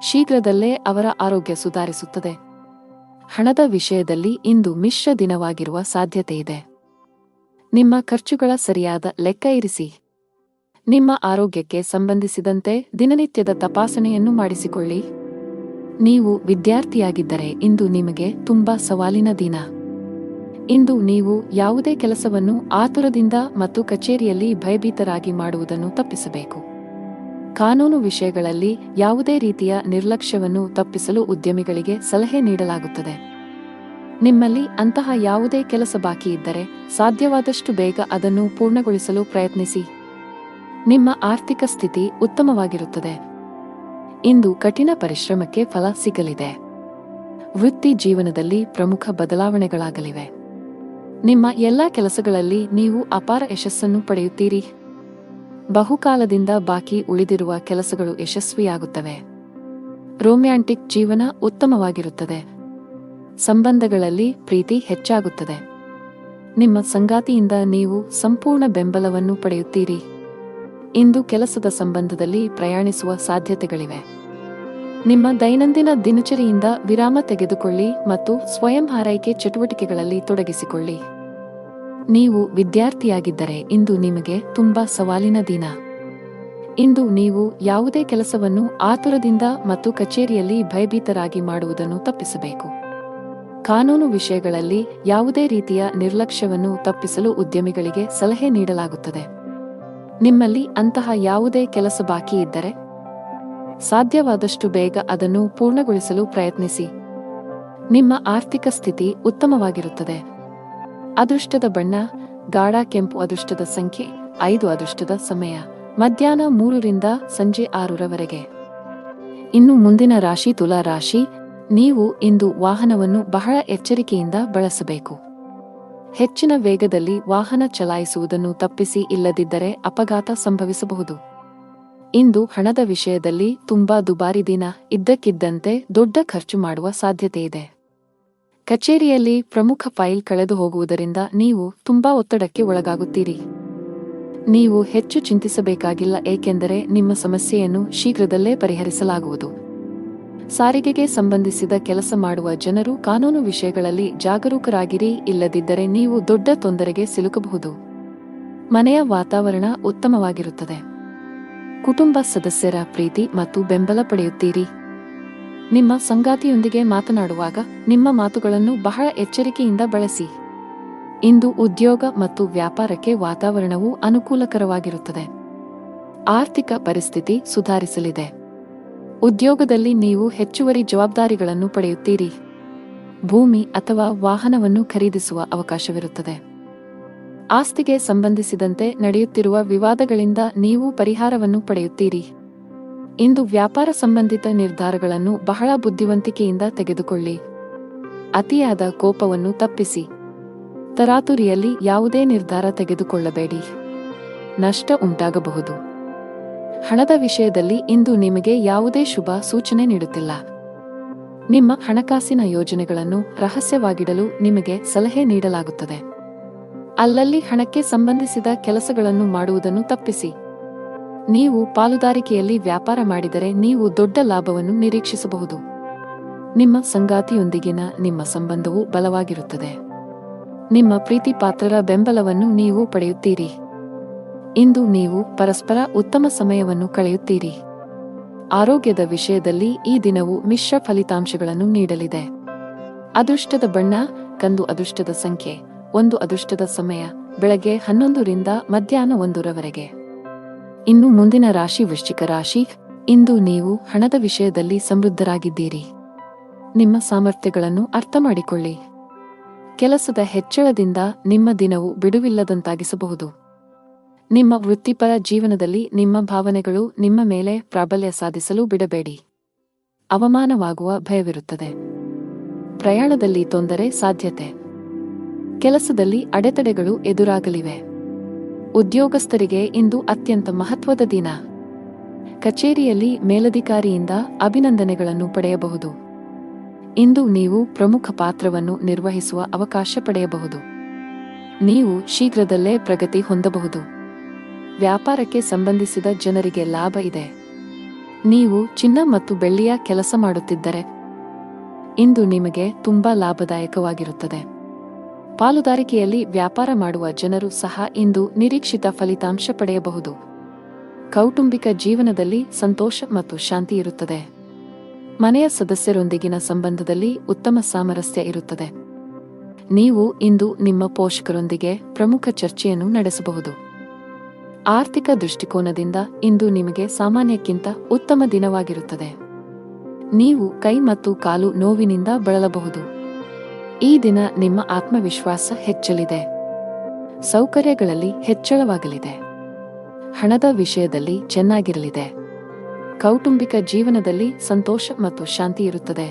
ಶೀಘ್ರದಲ್ಲೇ ಅವರ ಆರೋಗ್ಯ ಸುಧಾರಿಸುತ್ತದೆ. ಹಣದ ವಿಷಯದಲ್ಲಿ ಇಂದು ಮಿಶ್ರ ದಿನವಾಗಿರುವ ಸಾಧ್ಯತೆಯಿದೆ. ನಿಮ್ಮ ಖರ್ಚುಗಳ ಸರಿಯಾದ ಲೆಕ್ಕ ಇರಿಸಿ. ನಿಮ್ಮ ಆರೋಗ್ಯಕ್ಕೆ ಸಂಬಂಧಿಸಿದಂತೆ ದಿನನಿತ್ಯದ ತಪಾಸಣೆಯನ್ನು ಮಾಡಿಸಿಕೊಳ್ಳಿ. ನೀವು ವಿದ್ಯಾರ್ಥಿಯಾಗಿದ್ದರೆ ಇಂದು ನಿಮಗೆ ತುಂಬಾ ಸವಾಲಿನ ದಿನ. ಇಂದು ನೀವು ಯಾವುದೇ ಕೆಲಸವನ್ನು ಆತುರದಿಂದ ಮತ್ತು ಕಚೇರಿಯಲ್ಲಿ ಭಯಭೀತರಾಗಿ ಮಾಡುವುದನ್ನು ತಪ್ಪಿಸಬೇಕು. ಕಾನೂನು ವಿಷಯಗಳಲ್ಲಿ ಯಾವುದೇ ರೀತಿಯ ನಿರ್ಲಕ್ಷ್ಯವನ್ನು ತಪ್ಪಿಸಲು ಉದ್ಯಮಿಗಳಿಗೆ ಸಲಹೆ ನೀಡಲಾಗುತ್ತದೆ. ನಿಮ್ಮಲ್ಲಿ ಅಂತಹ ಯಾವುದೇ ಕೆಲಸ ಬಾಕಿ ಇದ್ದರೆ ಸಾಧ್ಯವಾದಷ್ಟು ಬೇಗ ಅದನ್ನು ಪೂರ್ಣಗೊಳಿಸಲು ಪ್ರಯತ್ನಿಸಿ. ನಿಮ್ಮ ಆರ್ಥಿಕ ಸ್ಥಿತಿ ಉತ್ತಮವಾಗಿರುತ್ತದೆ. ಇಂದು ಕಠಿಣ ಪರಿಶ್ರಮಕ್ಕೆ ಫಲ ಸಿಗಲಿದೆ. ವೃತ್ತಿ ಜೀವನದಲ್ಲಿ ಪ್ರಮುಖ ಬದಲಾವಣೆಗಳಾಗಲಿವೆ. ನಿಮ್ಮ ಎಲ್ಲಾ ಕೆಲಸಗಳಲ್ಲಿ ನೀವು ಅಪಾರ ಯಶಸ್ಸನ್ನು ಪಡೆಯುತ್ತೀರಿ. ಬಹುಕಾಲದಿಂದ ಬಾಕಿ ಉಳಿದಿರುವ ಕೆಲಸಗಳು ಯಶಸ್ವಿಯಾಗುತ್ತವೆ. ರೊಮ್ಯಾಂಟಿಕ್ ಜೀವನ ಉತ್ತಮವಾಗಿರುತ್ತದೆ. ಸಂಬಂಧಗಳಲ್ಲಿ ಪ್ರೀತಿ ಹೆಚ್ಚಾಗುತ್ತದೆ. ನಿಮ್ಮ ಸಂಗಾತಿಯಿಂದ ನೀವು ಸಂಪೂರ್ಣ ಬೆಂಬಲವನ್ನು ಪಡೆಯುತ್ತೀರಿ. ಇಂದು ಕೆಲಸದ ಸಂಬಂಧದಲ್ಲಿ ಪ್ರಯಾಣಿಸುವ ಸಾಧ್ಯತೆಗಳಿವೆ. ನಿಮ್ಮ ದೈನಂದಿನ ದಿನಚರಿಯಿಂದ ವಿರಾಮ ತೆಗೆದುಕೊಳ್ಳಿ ಮತ್ತು ಸ್ವಯಂ ಆರೈಕೆ ಚಟುವಟಿಕೆಗಳಲ್ಲಿ ತೊಡಗಿಸಿಕೊಳ್ಳಿ. ನೀವು ವಿದ್ಯಾರ್ಥಿಯಾಗಿದ್ದರೆ ಇಂದು ನಿಮಗೆ ತುಂಬಾ ಸವಾಲಿನ ದಿನ. ಇಂದು ನೀವು ಯಾವುದೇ ಕೆಲಸವನ್ನು ಆತುರದಿಂದ ಮತ್ತು ಕಚೇರಿಯಲ್ಲಿ ಭಯಭೀತರಾಗಿ ಮಾಡುವುದನ್ನು ತಪ್ಪಿಸಬೇಕು. ಕಾನೂನು ವಿಷಯಗಳಲ್ಲಿ ಯಾವುದೇ ರೀತಿಯ ನಿರ್ಲಕ್ಷ್ಯವನ್ನು ತಪ್ಪಿಸಲು ಉದ್ಯಮಿಗಳಿಗೆ ಸಲಹೆ ನೀಡಲಾಗುತ್ತದೆ. ನಿಮ್ಮಲ್ಲಿ ಅಂತಹ ಯಾವುದೇ ಕೆಲಸ ಬಾಕಿ ಇದ್ದರೆ ಸಾಧ್ಯವಾದಷ್ಟು ಬೇಗ ಅದನ್ನು ಪೂರ್ಣಗೊಳಿಸಲು ಪ್ರಯತ್ನಿಸಿ. ನಿಮ್ಮ ಆರ್ಥಿಕ ಸ್ಥಿತಿ ಉತ್ತಮವಾಗಿರುತ್ತದೆ. ಅದೃಷ್ಟದ ಬಣ್ಣ ಗಾಢ ಕೆಂಪು. ಅದೃಷ್ಟದ ಸಂಖ್ಯೆ 5. ಅದೃಷ್ಟದ ಸಮಯ ಮಧ್ಯಾಹ್ನ 3 ರಿಂದ ಸಂಜೆ 6 ರವರೆಗೆ. ಇನ್ನು ಮುಂದಿನ ರಾಶಿ ತುಲಾ ರಾಶಿ. ನೀವು ಇಂದು ವಾಹನವನ್ನು ಬಹಳ ಎಚ್ಚರಿಕೆಯಿಂದ ಬಳಸಬೇಕು. ಹೆಚ್ಚಿನ ವೇಗದಲ್ಲಿ ವಾಹನ ಚಲಾಯಿಸುವುದನ್ನು ತಪ್ಪಿಸಿ, ಇಲ್ಲದಿದ್ದರೆ ಅಪಘಾತ ಸಂಭವಿಸಬಹುದು. ಇಂದು ಹಣದ ವಿಷಯದಲ್ಲಿ ತುಂಬಾ ದುಬಾರಿ ದಿನ. ಇದ್ದಕ್ಕಿದ್ದಂತೆ ದೊಡ್ಡ ಖರ್ಚು ಮಾಡುವ ಸಾಧ್ಯತೆಯಿದೆ. ಕಚೇರಿಯಲ್ಲಿ ಪ್ರಮುಖ ಫೈಲ್ ಕಳೆದು ಹೋಗುವುದರಿಂದ ನೀವು ತುಂಬಾ ಒತ್ತಡಕ್ಕೆ ಒಳಗಾಗುತ್ತೀರಿ. ನೀವು ಹೆಚ್ಚು ಚಿಂತಿಸಬೇಕಾಗಿಲ್ಲ, ಏಕೆಂದರೆ ನಿಮ್ಮ ಸಮಸ್ಯೆಯನ್ನು ಶೀಘ್ರದಲ್ಲೇ ಪರಿಹರಿಸಲಾಗುವುದು. ಸಾರಿಗೆಗೆ ಸಂಬಂಧಿಸಿದ ಕೆಲಸ ಮಾಡುವ ಜನರು ಕಾನೂನು ವಿಷಯಗಳಲ್ಲಿ ಜಾಗರೂಕರಾಗಿರಿ, ಇಲ್ಲದಿದ್ದರೆ ನೀವು ದೊಡ್ಡ ತೊಂದರೆಗೆ ಸಿಲುಕಬಹುದು. ಮನೆಯ ವಾತಾವರಣ ಉತ್ತಮವಾಗಿರುತ್ತದೆ. ಕುಟುಂಬ ಸದಸ್ಯರ ಪ್ರೀತಿ ಮತ್ತು ಬೆಂಬಲ ಪಡೆಯುತ್ತೀರಿ. ನಿಮ್ಮ ಸಂಗಾತಿಯೊಂದಿಗೆ ಮಾತನಾಡುವಾಗ ನಿಮ್ಮ ಮಾತುಗಳನ್ನು ಬಹಳ ಎಚ್ಚರಿಕೆಯಿಂದ ಬಳಸಿ. ಇಂದು ಉದ್ಯೋಗ ಮತ್ತು ವ್ಯಾಪಾರಕ್ಕೆ ವಾತಾವರಣವು ಅನುಕೂಲಕರವಾಗಿರುತ್ತದೆ. ಆರ್ಥಿಕ ಪರಿಸ್ಥಿತಿ ಸುಧಾರಿಸಲಿದೆ. ಉದ್ಯೋಗದಲ್ಲಿ ನೀವು ಹೆಚ್ಚುವರಿ ಜವಾಬ್ದಾರಿಗಳನ್ನು ಪಡೆಯುತ್ತೀರಿ. ಭೂಮಿ ಅಥವಾ ವಾಹನವನ್ನು ಖರೀದಿಸುವ ಅವಕಾಶವಿರುತ್ತದೆ. ಆಸ್ತಿಗೆ ಸಂಬಂಧಿಸಿದಂತೆ ನಡೆಯುತ್ತಿರುವ ವಿವಾದಗಳಿಂದ ನೀವು ಪರಿಹಾರವನ್ನು ಪಡೆಯುತ್ತೀರಿ. ಇಂದು ವ್ಯಾಪಾರ ಸಂಬಂಧಿತ ನಿರ್ಧಾರಗಳನ್ನು ಬಹಳ ಬುದ್ಧಿವಂತಿಕೆಯಿಂದ ತೆಗೆದುಕೊಳ್ಳಿ. ಅತಿಯಾದ ಕೋಪವನ್ನು ತಪ್ಪಿಸಿ. ತರಾತುರಿಯಲ್ಲಿ ಯಾವುದೇ ನಿರ್ಧಾರ ತೆಗೆದುಕೊಳ್ಳಬೇಡಿ. ನಷ್ಟ ಉಂಟಾಗಬಹುದು. ಹಣದ ವಿಷಯದಲ್ಲಿ ಇಂದು ನಿಮಗೆ ಯಾವುದೇ ಶುಭ ಸೂಚನೆ ನೀಡುತ್ತಿಲ್ಲ. ನಿಮ್ಮ ಹಣಕಾಸಿನ ಯೋಜನೆಗಳನ್ನು ರಹಸ್ಯವಾಗಿಡಲು ನಿಮಗೆ ಸಲಹೆ ನೀಡಲಾಗುತ್ತದೆ. ಅಲ್ಲಲ್ಲಿ ಹಣಕ್ಕೆ ಸಂಬಂಧಿಸಿದ ಕೆಲಸಗಳನ್ನು ಮಾಡುವುದನ್ನು ತಪ್ಪಿಸಿ. ನೀವು ಪಾಲುದಾರಿಕೆಯಲ್ಲಿ ವ್ಯಾಪಾರ ಮಾಡಿದರೆ ನೀವು ದೊಡ್ಡ ಲಾಭವನ್ನು ನಿರೀಕ್ಷಿಸಬಹುದು. ನಿಮ್ಮ ಸಂಗಾತಿಯೊಂದಿಗಿನ ನಿಮ್ಮ ಸಂಬಂಧವು ಬಲವಾಗಿರುತ್ತದೆ. ನಿಮ್ಮ ಪ್ರೀತಿಪಾತ್ರರ ಬೆಂಬಲವನ್ನು ನೀವು ಪಡೆಯುತ್ತೀರಿ. ಇಂದು ನೀವು ಪರಸ್ಪರ ಉತ್ತಮ ಸಮಯವನ್ನು ಕಳೆಯುತ್ತೀರಿ. ಆರೋಗ್ಯದ ವಿಷಯದಲ್ಲಿ ಈ ದಿನವು ಮಿಶ್ರ ಫಲಿತಾಂಶಗಳನ್ನು ನೀಡಲಿದೆ. ಅದೃಷ್ಟದ ಬಣ್ಣ ಕಂದು. ಅದೃಷ್ಟದ ಸಂಖ್ಯೆ 1. ಅದೃಷ್ಟದ ಸಮಯ ಬೆಳಗ್ಗೆ 11 ರಿಂದ ಮಧ್ಯಾಹ್ನ 1 ರವರೆಗೆ. ಇನ್ನು ಮುಂದಿನ ರಾಶಿ ವೃಶ್ಚಿಕ ರಾಶಿ. ಇಂದು ನೀವು ಹಣದ ವಿಷಯದಲ್ಲಿ ಸಮೃದ್ಧರಾಗಿದ್ದೀರಿ. ನಿಮ್ಮ ಸಾಮರ್ಥ್ಯಗಳನ್ನು ಅರ್ಥಮಾಡಿಕೊಳ್ಳಿ. ಕೆಲಸದ ಹೆಚ್ಚಳದಿಂದ ನಿಮ್ಮ ದಿನವು ಬಿಡುವಿಲ್ಲದಂತಾಗಿಸಬಹುದು. ನಿಮ್ಮ ವೃತ್ತಿಪರ ಜೀವನದಲ್ಲಿ ನಿಮ್ಮ ಭಾವನೆಗಳು ನಿಮ್ಮ ಮೇಲೆ ಪ್ರಾಬಲ್ಯ ಸಾಧಿಸಲು ಬಿಡಬೇಡಿ. ಅವಮಾನವಾಗುವ ಭಯವಿರುತ್ತದೆ. ಪ್ರಯಾಣದಲ್ಲಿ ತೊಂದರೆ ಸಾಧ್ಯತೆ. ಕೆಲಸದಲ್ಲಿ ಅಡೆತಡೆಗಳು ಎದುರಾಗಲಿವೆ. ಉದ್ಯೋಗಸ್ಥರಿಗೆ ಇಂದು ಅತ್ಯಂತ ಮಹತ್ವದ ದಿನ. ಕಚೇರಿಯಲ್ಲಿ ಮೇಲಧಿಕಾರಿಯಿಂದ ಅಭಿನಂದನೆಗಳನ್ನು ಪಡೆಯಬಹುದು. ಇಂದು ನೀವು ಪ್ರಮುಖ ಪಾತ್ರವನ್ನು ನಿರ್ವಹಿಸುವ ಅವಕಾಶ ಪಡೆಯಬಹುದು. ನೀವು ಶೀಘ್ರದಲ್ಲೇ ಪ್ರಗತಿ ಹೊಂದಬಹುದು. ವ್ಯಾಪಾರಕ್ಕೆ ಸಂಬಂಧಿಸಿದ ಜನರಿಗೆ ಲಾಭ ಇದೆ. ನೀವು ಚಿನ್ನ ಮತ್ತು ಬೆಳ್ಳಿಯ ಕೆಲಸ ಮಾಡುತ್ತಿದ್ದರೆ ಇಂದು ನಿಮಗೆ ತುಂಬಾ ಲಾಭದಾಯಕವಾಗಿರುತ್ತದೆ. ಪಾಲುದಾರಿಕೆಯಲ್ಲಿ ವ್ಯಾಪಾರ ಮಾಡುವ ಜನರು ಸಹ ಇಂದು ನಿರೀಕ್ಷಿತ ಫಲಿತಾಂಶ ಪಡೆಯಬಹುದು. ಕೌಟುಂಬಿಕ ಜೀವನದಲ್ಲಿ ಸಂತೋಷ ಮತ್ತು ಶಾಂತಿ ಇರುತ್ತದೆ. ಮನೆಯ ಸದಸ್ಯರೊಂದಿಗಿನ ಸಂಬಂಧದಲ್ಲಿ ಉತ್ತಮ ಸಾಮರಸ್ಯ ಇರುತ್ತದೆ. ನೀವು ಇಂದು ನಿಮ್ಮ ಪೋಷಕರೊಂದಿಗೆ ಪ್ರಮುಖ ಚರ್ಚೆಯನ್ನು ನಡೆಸಬಹುದು. ಆರ್ಥಿಕ ದೃಷ್ಟಿಕೋನದಿಂದ ಇಂದು ನಿಮಗೆ ಸಾಮಾನ್ಯಕ್ಕಿಂತ ಉತ್ತಮ ದಿನವಾಗಿರುತ್ತದೆ. ನೀವು ಕೈ ಮತ್ತು ಕಾಲು ನೋವಿನಿಂದ ಬಳಲಬಹುದು. ಈ ದಿನ ನಿಮ್ಮ ಆತ್ಮವಿಶ್ವಾಸ ಹೆಚ್ಚಲಿದೆ. ಸೌಕರ್ಯಗಳಲ್ಲಿ ಹೆಚ್ಚಳವಾಗಲಿದೆ. ಹಣದ ವಿಷಯದಲ್ಲಿ ಚೆನ್ನಾಗಿರಲಿದೆ. ಕೌಟುಂಬಿಕ ಜೀವನದಲ್ಲಿ ಸಂತೋಷ ಮತ್ತು ಶಾಂತಿ ಇರುತ್ತದೆ.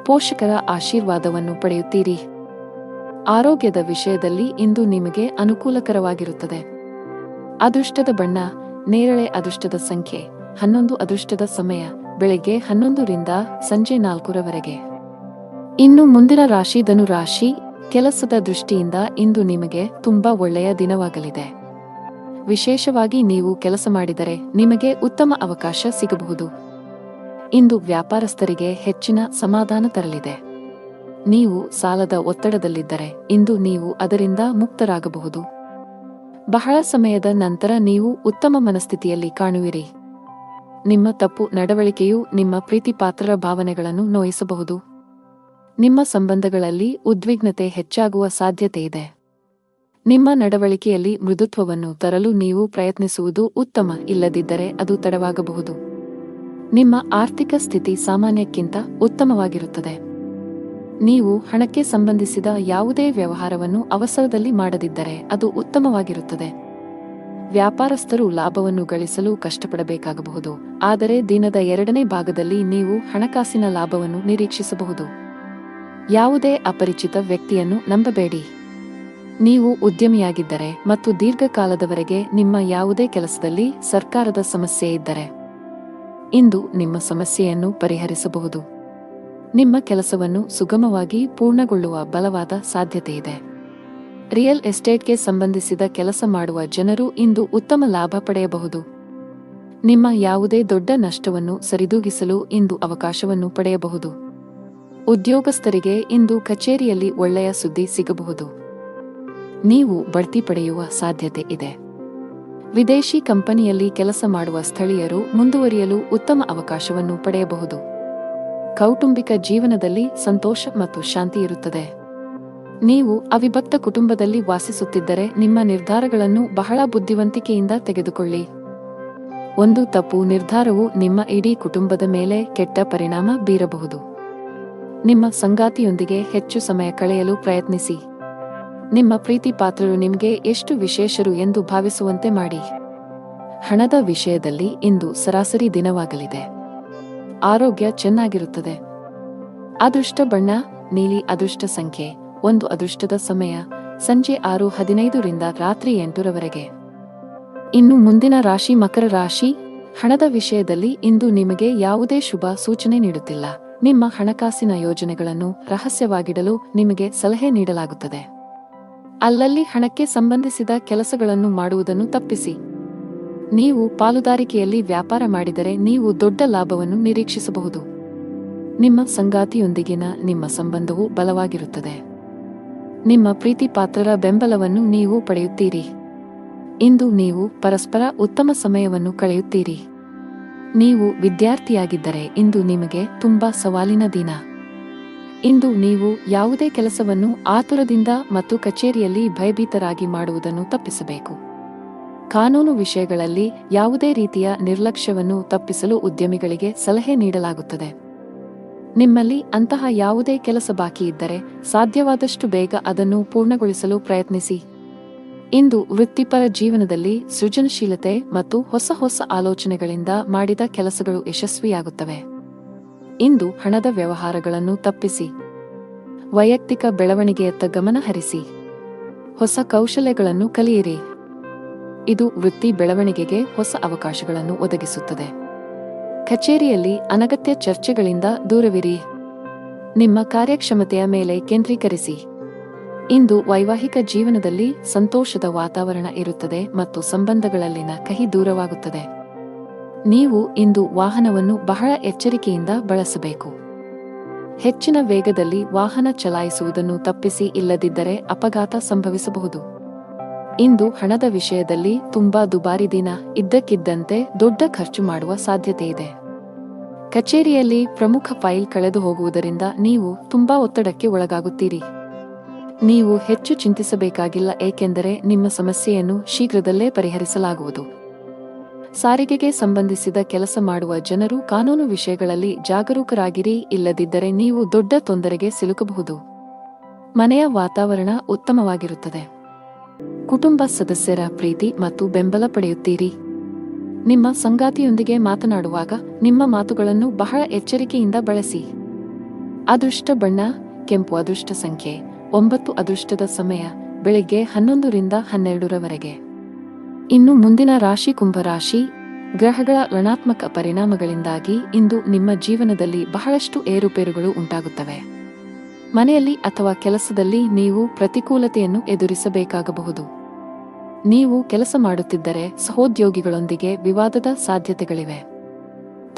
ಪೋಷಕರ ಆಶೀರ್ವಾದವನ್ನು ಪಡೆಯುತ್ತೀರಿ. ಆರೋಗ್ಯದ ವಿಷಯದಲ್ಲಿ ಇಂದು ನಿಮಗೆ ಅನುಕೂಲಕರವಾಗಿರುತ್ತದೆ. ಅದೃಷ್ಟದ ಬಣ್ಣ ನೇರಳೆ. ಅದೃಷ್ಟದ ಸಂಖ್ಯೆ 11. ಅದೃಷ್ಟದ ಸಮಯ ಬೆಳಗ್ಗೆ 11 ರಿಂದ ಸಂಜೆ 4 ರವರೆಗೆ. ಇನ್ನು ಮುಂದಿನ ರಾಶಿ ಧನು ರಾಶಿ. ಕೆಲಸದ ದೃಷ್ಟಿಯಿಂದ ಇಂದು ನಿಮಗೆ ತುಂಬಾ ಒಳ್ಳೆಯ ದಿನವಾಗಲಿದೆ. ವಿಶೇಷವಾಗಿ ನೀವು ಕೆಲಸ ಮಾಡಿದರೆ ನಿಮಗೆ ಉತ್ತಮ ಅವಕಾಶ ಸಿಗಬಹುದು. ಇಂದು ವ್ಯಾಪಾರಸ್ಥರಿಗೆ ಹೆಚ್ಚಿನ ಸಮಾಧಾನ ತರಲಿದೆ. ನೀವು ಸಾಲದ ಒತ್ತಡದಲ್ಲಿದ್ದರೆ ಇಂದು ನೀವು ಅದರಿಂದ ಮುಕ್ತರಾಗಬಹುದು. ಬಹಳ ಸಮಯದ ನಂತರ ನೀವು ಉತ್ತಮ ಮನಸ್ಥಿತಿಯಲ್ಲಿ ಕಾಣುವಿರಿ. ನಿಮ್ಮ ತಪ್ಪು ನಡವಳಿಕೆಯು ನಿಮ್ಮ ಪ್ರೀತಿಪಾತ್ರರ ಭಾವನೆಗಳನ್ನು ನೋಯಿಸಬಹುದು. ನಿಮ್ಮ ಸಂಬಂಧಗಳಲ್ಲಿ ಉದ್ವಿಗ್ನತೆ ಹೆಚ್ಚಾಗುವ ಸಾಧ್ಯತೆಯಿದೆ. ನಿಮ್ಮ ನಡವಳಿಕೆಯಲ್ಲಿ ಮೃದುತ್ವವನ್ನು ತರಲು ನೀವು ಪ್ರಯತ್ನಿಸುವುದು ಉತ್ತಮ. ಇಲ್ಲದಿದ್ದರೆ ಅದು ತಡವಾಗಬಹುದು. ನಿಮ್ಮ ಆರ್ಥಿಕ ಸ್ಥಿತಿ ಸಾಮಾನ್ಯಕ್ಕಿಂತ ಉತ್ತಮವಾಗಿರುತ್ತದೆ. ನೀವು ಹಣಕ್ಕೆ ಸಂಬಂಧಿಸಿದ ಯಾವುದೇ ವ್ಯವಹಾರವನ್ನು ಅವಸರದಲ್ಲಿ ಮಾಡದಿದ್ದರೆ ಅದು ಉತ್ತಮವಾಗಿರುತ್ತದೆ. ವ್ಯಾಪಾರಸ್ಥರು ಲಾಭವನ್ನು ಗಳಿಸಲು ಕಷ್ಟಪಡಬೇಕಾಗಬಹುದು. ಆದರೆ ದಿನದ 2ನೇ ಭಾಗದಲ್ಲಿ ನೀವು ಹಣಕಾಸಿನ ಲಾಭವನ್ನು ನಿರೀಕ್ಷಿಸಬಹುದು. ಯಾವುದೇ ಅಪರಿಚಿತ ವ್ಯಕ್ತಿಯನ್ನು ನಂಬಬೇಡಿ. ನೀವು ಉದ್ಯಮಿಯಾಗಿದ್ದರೆ ಮತ್ತು ದೀರ್ಘಕಾಲದವರೆಗೆ ನಿಮ್ಮ ಯಾವುದೇ ಕೆಲಸದಲ್ಲಿ ಸರ್ಕಾರದ ಸಮಸ್ಯೆ ಇದ್ದರೆ ಇಂದು ನಿಮ್ಮ ಸಮಸ್ಯೆಯನ್ನು ಪರಿಹರಿಸಬಹುದು. ನಿಮ್ಮ ಕೆಲಸವನ್ನು ಸುಗಮವಾಗಿ ಪೂರ್ಣಗೊಳ್ಳುವ ಬಲವಾದ ಸಾಧ್ಯತೆಯಿದೆ. ರಿಯಲ್ ಎಸ್ಟೇಟ್ಗೆ ಸಂಬಂಧಿಸಿದ ಕೆಲಸ ಮಾಡುವ ಜನರು ಇಂದು ಉತ್ತಮ ಲಾಭ ಪಡೆಯಬಹುದು. ನಿಮ್ಮ ಯಾವುದೇ ದೊಡ್ಡ ನಷ್ಟವನ್ನು ಸರಿದೂಗಿಸಲು ಇಂದು ಅವಕಾಶವನ್ನು ಪಡೆಯಬಹುದು. ಉದ್ಯೋಗಸ್ಥರಿಗೆ ಇಂದು ಕಚೇರಿಯಲ್ಲಿ ಒಳ್ಳೆಯ ಸುದ್ದಿ ಸಿಗಬಹುದು. ನೀವು ಬಡ್ತಿ ಪಡೆಯುವ ಸಾಧ್ಯತೆ ಇದೆ. ವಿದೇಶಿ ಕಂಪನಿಯಲ್ಲಿ ಕೆಲಸ ಮಾಡುವ ಸ್ಥಳೀಯರು ಮುಂದುವರಿಯಲು ಉತ್ತಮ ಅವಕಾಶವನ್ನು ಪಡೆಯಬಹುದು. ಕೌಟುಂಬಿಕ ಜೀವನದಲ್ಲಿ ಸಂತೋಷ ಮತ್ತು ಶಾಂತಿ ಇರುತ್ತದೆ. ನೀವು ಅವಿಭಕ್ತ ಕುಟುಂಬದಲ್ಲಿ ವಾಸಿಸುತ್ತಿದ್ದರೆ ನಿಮ್ಮ ನಿರ್ಧಾರಗಳನ್ನು ಬಹಳ ಬುದ್ಧಿವಂತಿಕೆಯಿಂದ ತೆಗೆದುಕೊಳ್ಳಿ. ಒಂದು ತಪ್ಪು ನಿರ್ಧಾರವು ನಿಮ್ಮ ಇಡೀ ಕುಟುಂಬದ ಮೇಲೆ ಕೆಟ್ಟ ಪರಿಣಾಮ ಬೀರಬಹುದು. ನಿಮ್ಮ ಸಂಗಾತಿಯೊಂದಿಗೆ ಹೆಚ್ಚು ಸಮಯ ಕಳೆಯಲು ಪ್ರಯತ್ನಿಸಿ. ನಿಮ್ಮ ಪ್ರೀತಿಪಾತ್ರರು ನಿಮಗೆ ಎಷ್ಟು ವಿಶೇಷರು ಎಂದು ಭಾವಿಸುವಂತೆ ಮಾಡಿ. ಹಣದ ವಿಷಯದಲ್ಲಿ ಇಂದು ಸರಾಸರಿ ದಿನವಾಗಲಿದೆ. ಆರೋಗ್ಯ ಚೆನ್ನಾಗಿರುತ್ತದೆ. ಅದೃಷ್ಟ ಬಣ್ಣ ನೀಲಿ. ಅದೃಷ್ಟ ಸಂಖ್ಯೆ 1. ಅದೃಷ್ಟದ ಸಮಯ ಸಂಜೆ 6:15 ರಿಂದ ರಾತ್ರಿ 8 ರವರೆಗೆ. ಇನ್ನು ಮುಂದಿನ ರಾಶಿ ಮಕರ ರಾಶಿ. ಹಣದ ವಿಷಯದಲ್ಲಿ ಇಂದು ನಿಮಗೆ ಯಾವುದೇ ಶುಭ ಸೂಚನೆ ನೀಡುತ್ತಿಲ್ಲ. ನಿಮ್ಮ ಹಣಕಾಸಿನ ಯೋಜನೆಗಳನ್ನು ರಹಸ್ಯವಾಗಿಡಲು ನಿಮಗೆ ಸಲಹೆ ನೀಡಲಾಗುತ್ತದೆ. ಅಲ್ಲಲ್ಲಿ ಹಣಕ್ಕೆ ಸಂಬಂಧಿಸಿದ ಕೆಲಸಗಳನ್ನು ಮಾಡುವುದನ್ನು ತಪ್ಪಿಸಿ. ನೀವು ಪಾಲುದಾರಿಕೆಯಲ್ಲಿ ವ್ಯಾಪಾರ ಮಾಡಿದರೆ ನೀವು ದೊಡ್ಡ ಲಾಭವನ್ನು ನಿರೀಕ್ಷಿಸಬಹುದು. ನಿಮ್ಮ ಸಂಗಾತಿಯೊಂದಿಗಿನ ನಿಮ್ಮ ಸಂಬಂಧವು ಬಲವಾಗಿರುತ್ತದೆ. ನಿಮ್ಮ ಪ್ರೀತಿಪಾತ್ರರ ಬೆಂಬಲವನ್ನು ನೀವು ಪಡೆಯುತ್ತೀರಿ. ಇಂದು ನೀವು ಪರಸ್ಪರ ಉತ್ತಮ ಸಮಯವನ್ನು ಕಳೆಯುತ್ತೀರಿ. ನೀವು ವಿದ್ಯಾರ್ಥಿಯಾಗಿದ್ದರೆ ಇಂದು ನಿಮಗೆ ತುಂಬಾ ಸವಾಲಿನ ದಿನ. ಇಂದು ನೀವು ಯಾವುದೇ ಕೆಲಸವನ್ನು ಆತುರದಿಂದ ಮತ್ತು ಕಚೇರಿಯಲ್ಲಿ ಭಯಭೀತರಾಗಿ ಮಾಡುವುದನ್ನು ತಪ್ಪಿಸಬೇಕು. ಕಾನೂನು ವಿಷಯಗಳಲ್ಲಿ ಯಾವುದೇ ರೀತಿಯ ನಿರ್ಲಕ್ಷ್ಯವನ್ನು ತಪ್ಪಿಸಲು ಉದ್ಯಮಿಗಳಿಗೆ ಸಲಹೆ ನೀಡಲಾಗುತ್ತದೆ. ನಿಮ್ಮಲ್ಲಿ ಅಂತಹ ಯಾವುದೇ ಕೆಲಸ ಬಾಕಿ ಇದ್ದರೆ ಸಾಧ್ಯವಾದಷ್ಟು ಬೇಗ ಅದನ್ನು ಪೂರ್ಣಗೊಳಿಸಲು ಪ್ರಯತ್ನಿಸಿ. ಇಂದು ವೃತ್ತಿಪರ ಜೀವನದಲ್ಲಿ ಸೃಜನಶೀಲತೆ ಮತ್ತು ಹೊಸ ಹೊಸ ಆಲೋಚನೆಗಳಿಂದ ಮಾಡಿದ ಕೆಲಸಗಳು ಯಶಸ್ವಿಯಾಗುತ್ತವೆ. ಇಂದು ಹಣದ ವ್ಯವಹಾರಗಳನ್ನು ತಪ್ಪಿಸಿ. ವೈಯಕ್ತಿಕ ಬೆಳವಣಿಗೆಯತ್ತ ಗಮನ ಹರಿಸಿ. ಹೊಸ ಕೌಶಲ್ಯಗಳನ್ನು ಕಲಿಯಿರಿ. ಇದು ವೃತ್ತಿ ಬೆಳವಣಿಗೆಗೆ ಹೊಸ ಅವಕಾಶಗಳನ್ನು ಒದಗಿಸುತ್ತದೆ. ಕಚೇರಿಯಲ್ಲಿ ಅನಗತ್ಯ ಚರ್ಚೆಗಳಿಂದ ದೂರವಿರಿ. ನಿಮ್ಮ ಕಾರ್ಯಕ್ಷಮತೆಯ ಮೇಲೆ ಕೇಂದ್ರೀಕರಿಸಿ. ಇಂದು ವೈವಾಹಿಕ ಜೀವನದಲ್ಲಿ ಸಂತೋಷದ ವಾತಾವರಣ ಇರುತ್ತದೆ ಮತ್ತು ಸಂಬಂಧಗಳಲ್ಲಿನ ಕಹಿ ದೂರವಾಗುತ್ತದೆ. ನೀವು ಇಂದು ವಾಹನವನ್ನು ಬಹಳ ಎಚ್ಚರಿಕೆಯಿಂದ ಬಳಸಬೇಕು. ಹೆಚ್ಚಿನ ವೇಗದಲ್ಲಿ ವಾಹನ ಚಲಾಯಿಸುವುದನ್ನು ತಪ್ಪಿಸಿ, ಇಲ್ಲದಿದ್ದರೆ ಅಪಘಾತ ಸಂಭವಿಸಬಹುದು. ಇಂದು ಹಣದ ವಿಷಯದಲ್ಲಿ ತುಂಬಾ ದುಬಾರಿ ದಿನ. ಇದ್ದಕ್ಕಿದ್ದಂತೆ ದೊಡ್ಡ ಖರ್ಚು ಮಾಡುವ ಸಾಧ್ಯತೆಯಿದೆ. ಕಚೇರಿಯಲ್ಲಿ ಪ್ರಮುಖ ಫೈಲ್ ಕಳೆದು ಹೋಗುವುದರಿಂದ ನೀವು ತುಂಬಾ ಒತ್ತಡಕ್ಕೆ ಒಳಗಾಗುತ್ತೀರಿ. ನೀವು ಹೆಚ್ಚು ಚಿಂತಿಸಬೇಕಾಗಿಲ್ಲ, ಏಕೆಂದರೆ ನಿಮ್ಮ ಸಮಸ್ಯೆಯನ್ನು ಶೀಘ್ರದಲ್ಲೇ ಪರಿಹರಿಸಲಾಗುವುದು. ಸಾರಿಗೆಗೆ ಸಂಬಂಧಿಸಿದ ಕೆಲಸ ಮಾಡುವ ಜನರು ಕಾನೂನು ವಿಷಯಗಳಲ್ಲಿ ಜಾಗರೂಕರಾಗಿರಿ, ಇಲ್ಲದಿದ್ದರೆ ನೀವು ದೊಡ್ಡ ತೊಂದರೆಗೆ ಸಿಲುಕಬಹುದು. ಮನೆಯ ವಾತಾವರಣ ಉತ್ತಮವಾಗಿರುತ್ತದೆ. ಕುಟುಂಬ ಸದಸ್ಯರ ಪ್ರೀತಿ ಮತ್ತು ಬೆಂಬಲ ಪಡೆಯುತ್ತೀರಿ. ನಿಮ್ಮ ಸಂಗಾತಿಯೊಂದಿಗೆ ಮಾತನಾಡುವಾಗ ನಿಮ್ಮ ಮಾತುಗಳನ್ನು ಬಹಳ ಎಚ್ಚರಿಕೆಯಿಂದ ಬಳಸಿ. ಅದೃಷ್ಟ ಬಣ್ಣ ಕೆಂಪು. ಅದೃಷ್ಟ ಸಂಖ್ಯೆ 9. ಅದೃಷ್ಟದ ಸಮಯ ಬೆಳಿಗ್ಗೆ 11 ರಿಂದ 12 ರವರೆಗೆ. ಇನ್ನು ಮುಂದಿನ ರಾಶಿ ಕುಂಭರಾಶಿ. ಗ್ರಹಗಳ ಋಣಾತ್ಮಕ ಪರಿಣಾಮಗಳಿಂದಾಗಿ ಇಂದು ನಿಮ್ಮ ಜೀವನದಲ್ಲಿ ಬಹಳಷ್ಟು ಏರುಪೇರುಗಳು ಉಂಟಾಗುತ್ತವೆ. ಮನೆಯಲ್ಲಿ ಅಥವಾ ಕೆಲಸದಲ್ಲಿ ನೀವು ಪ್ರತಿಕೂಲತೆಯನ್ನು ಎದುರಿಸಬೇಕಾಗಬಹುದು. ನೀವು ಕೆಲಸ ಮಾಡುತ್ತಿದ್ದರೆ ಸಹೋದ್ಯೋಗಿಗಳೊಂದಿಗೆ ವಿವಾದದ ಸಾಧ್ಯತೆಗಳಿವೆ.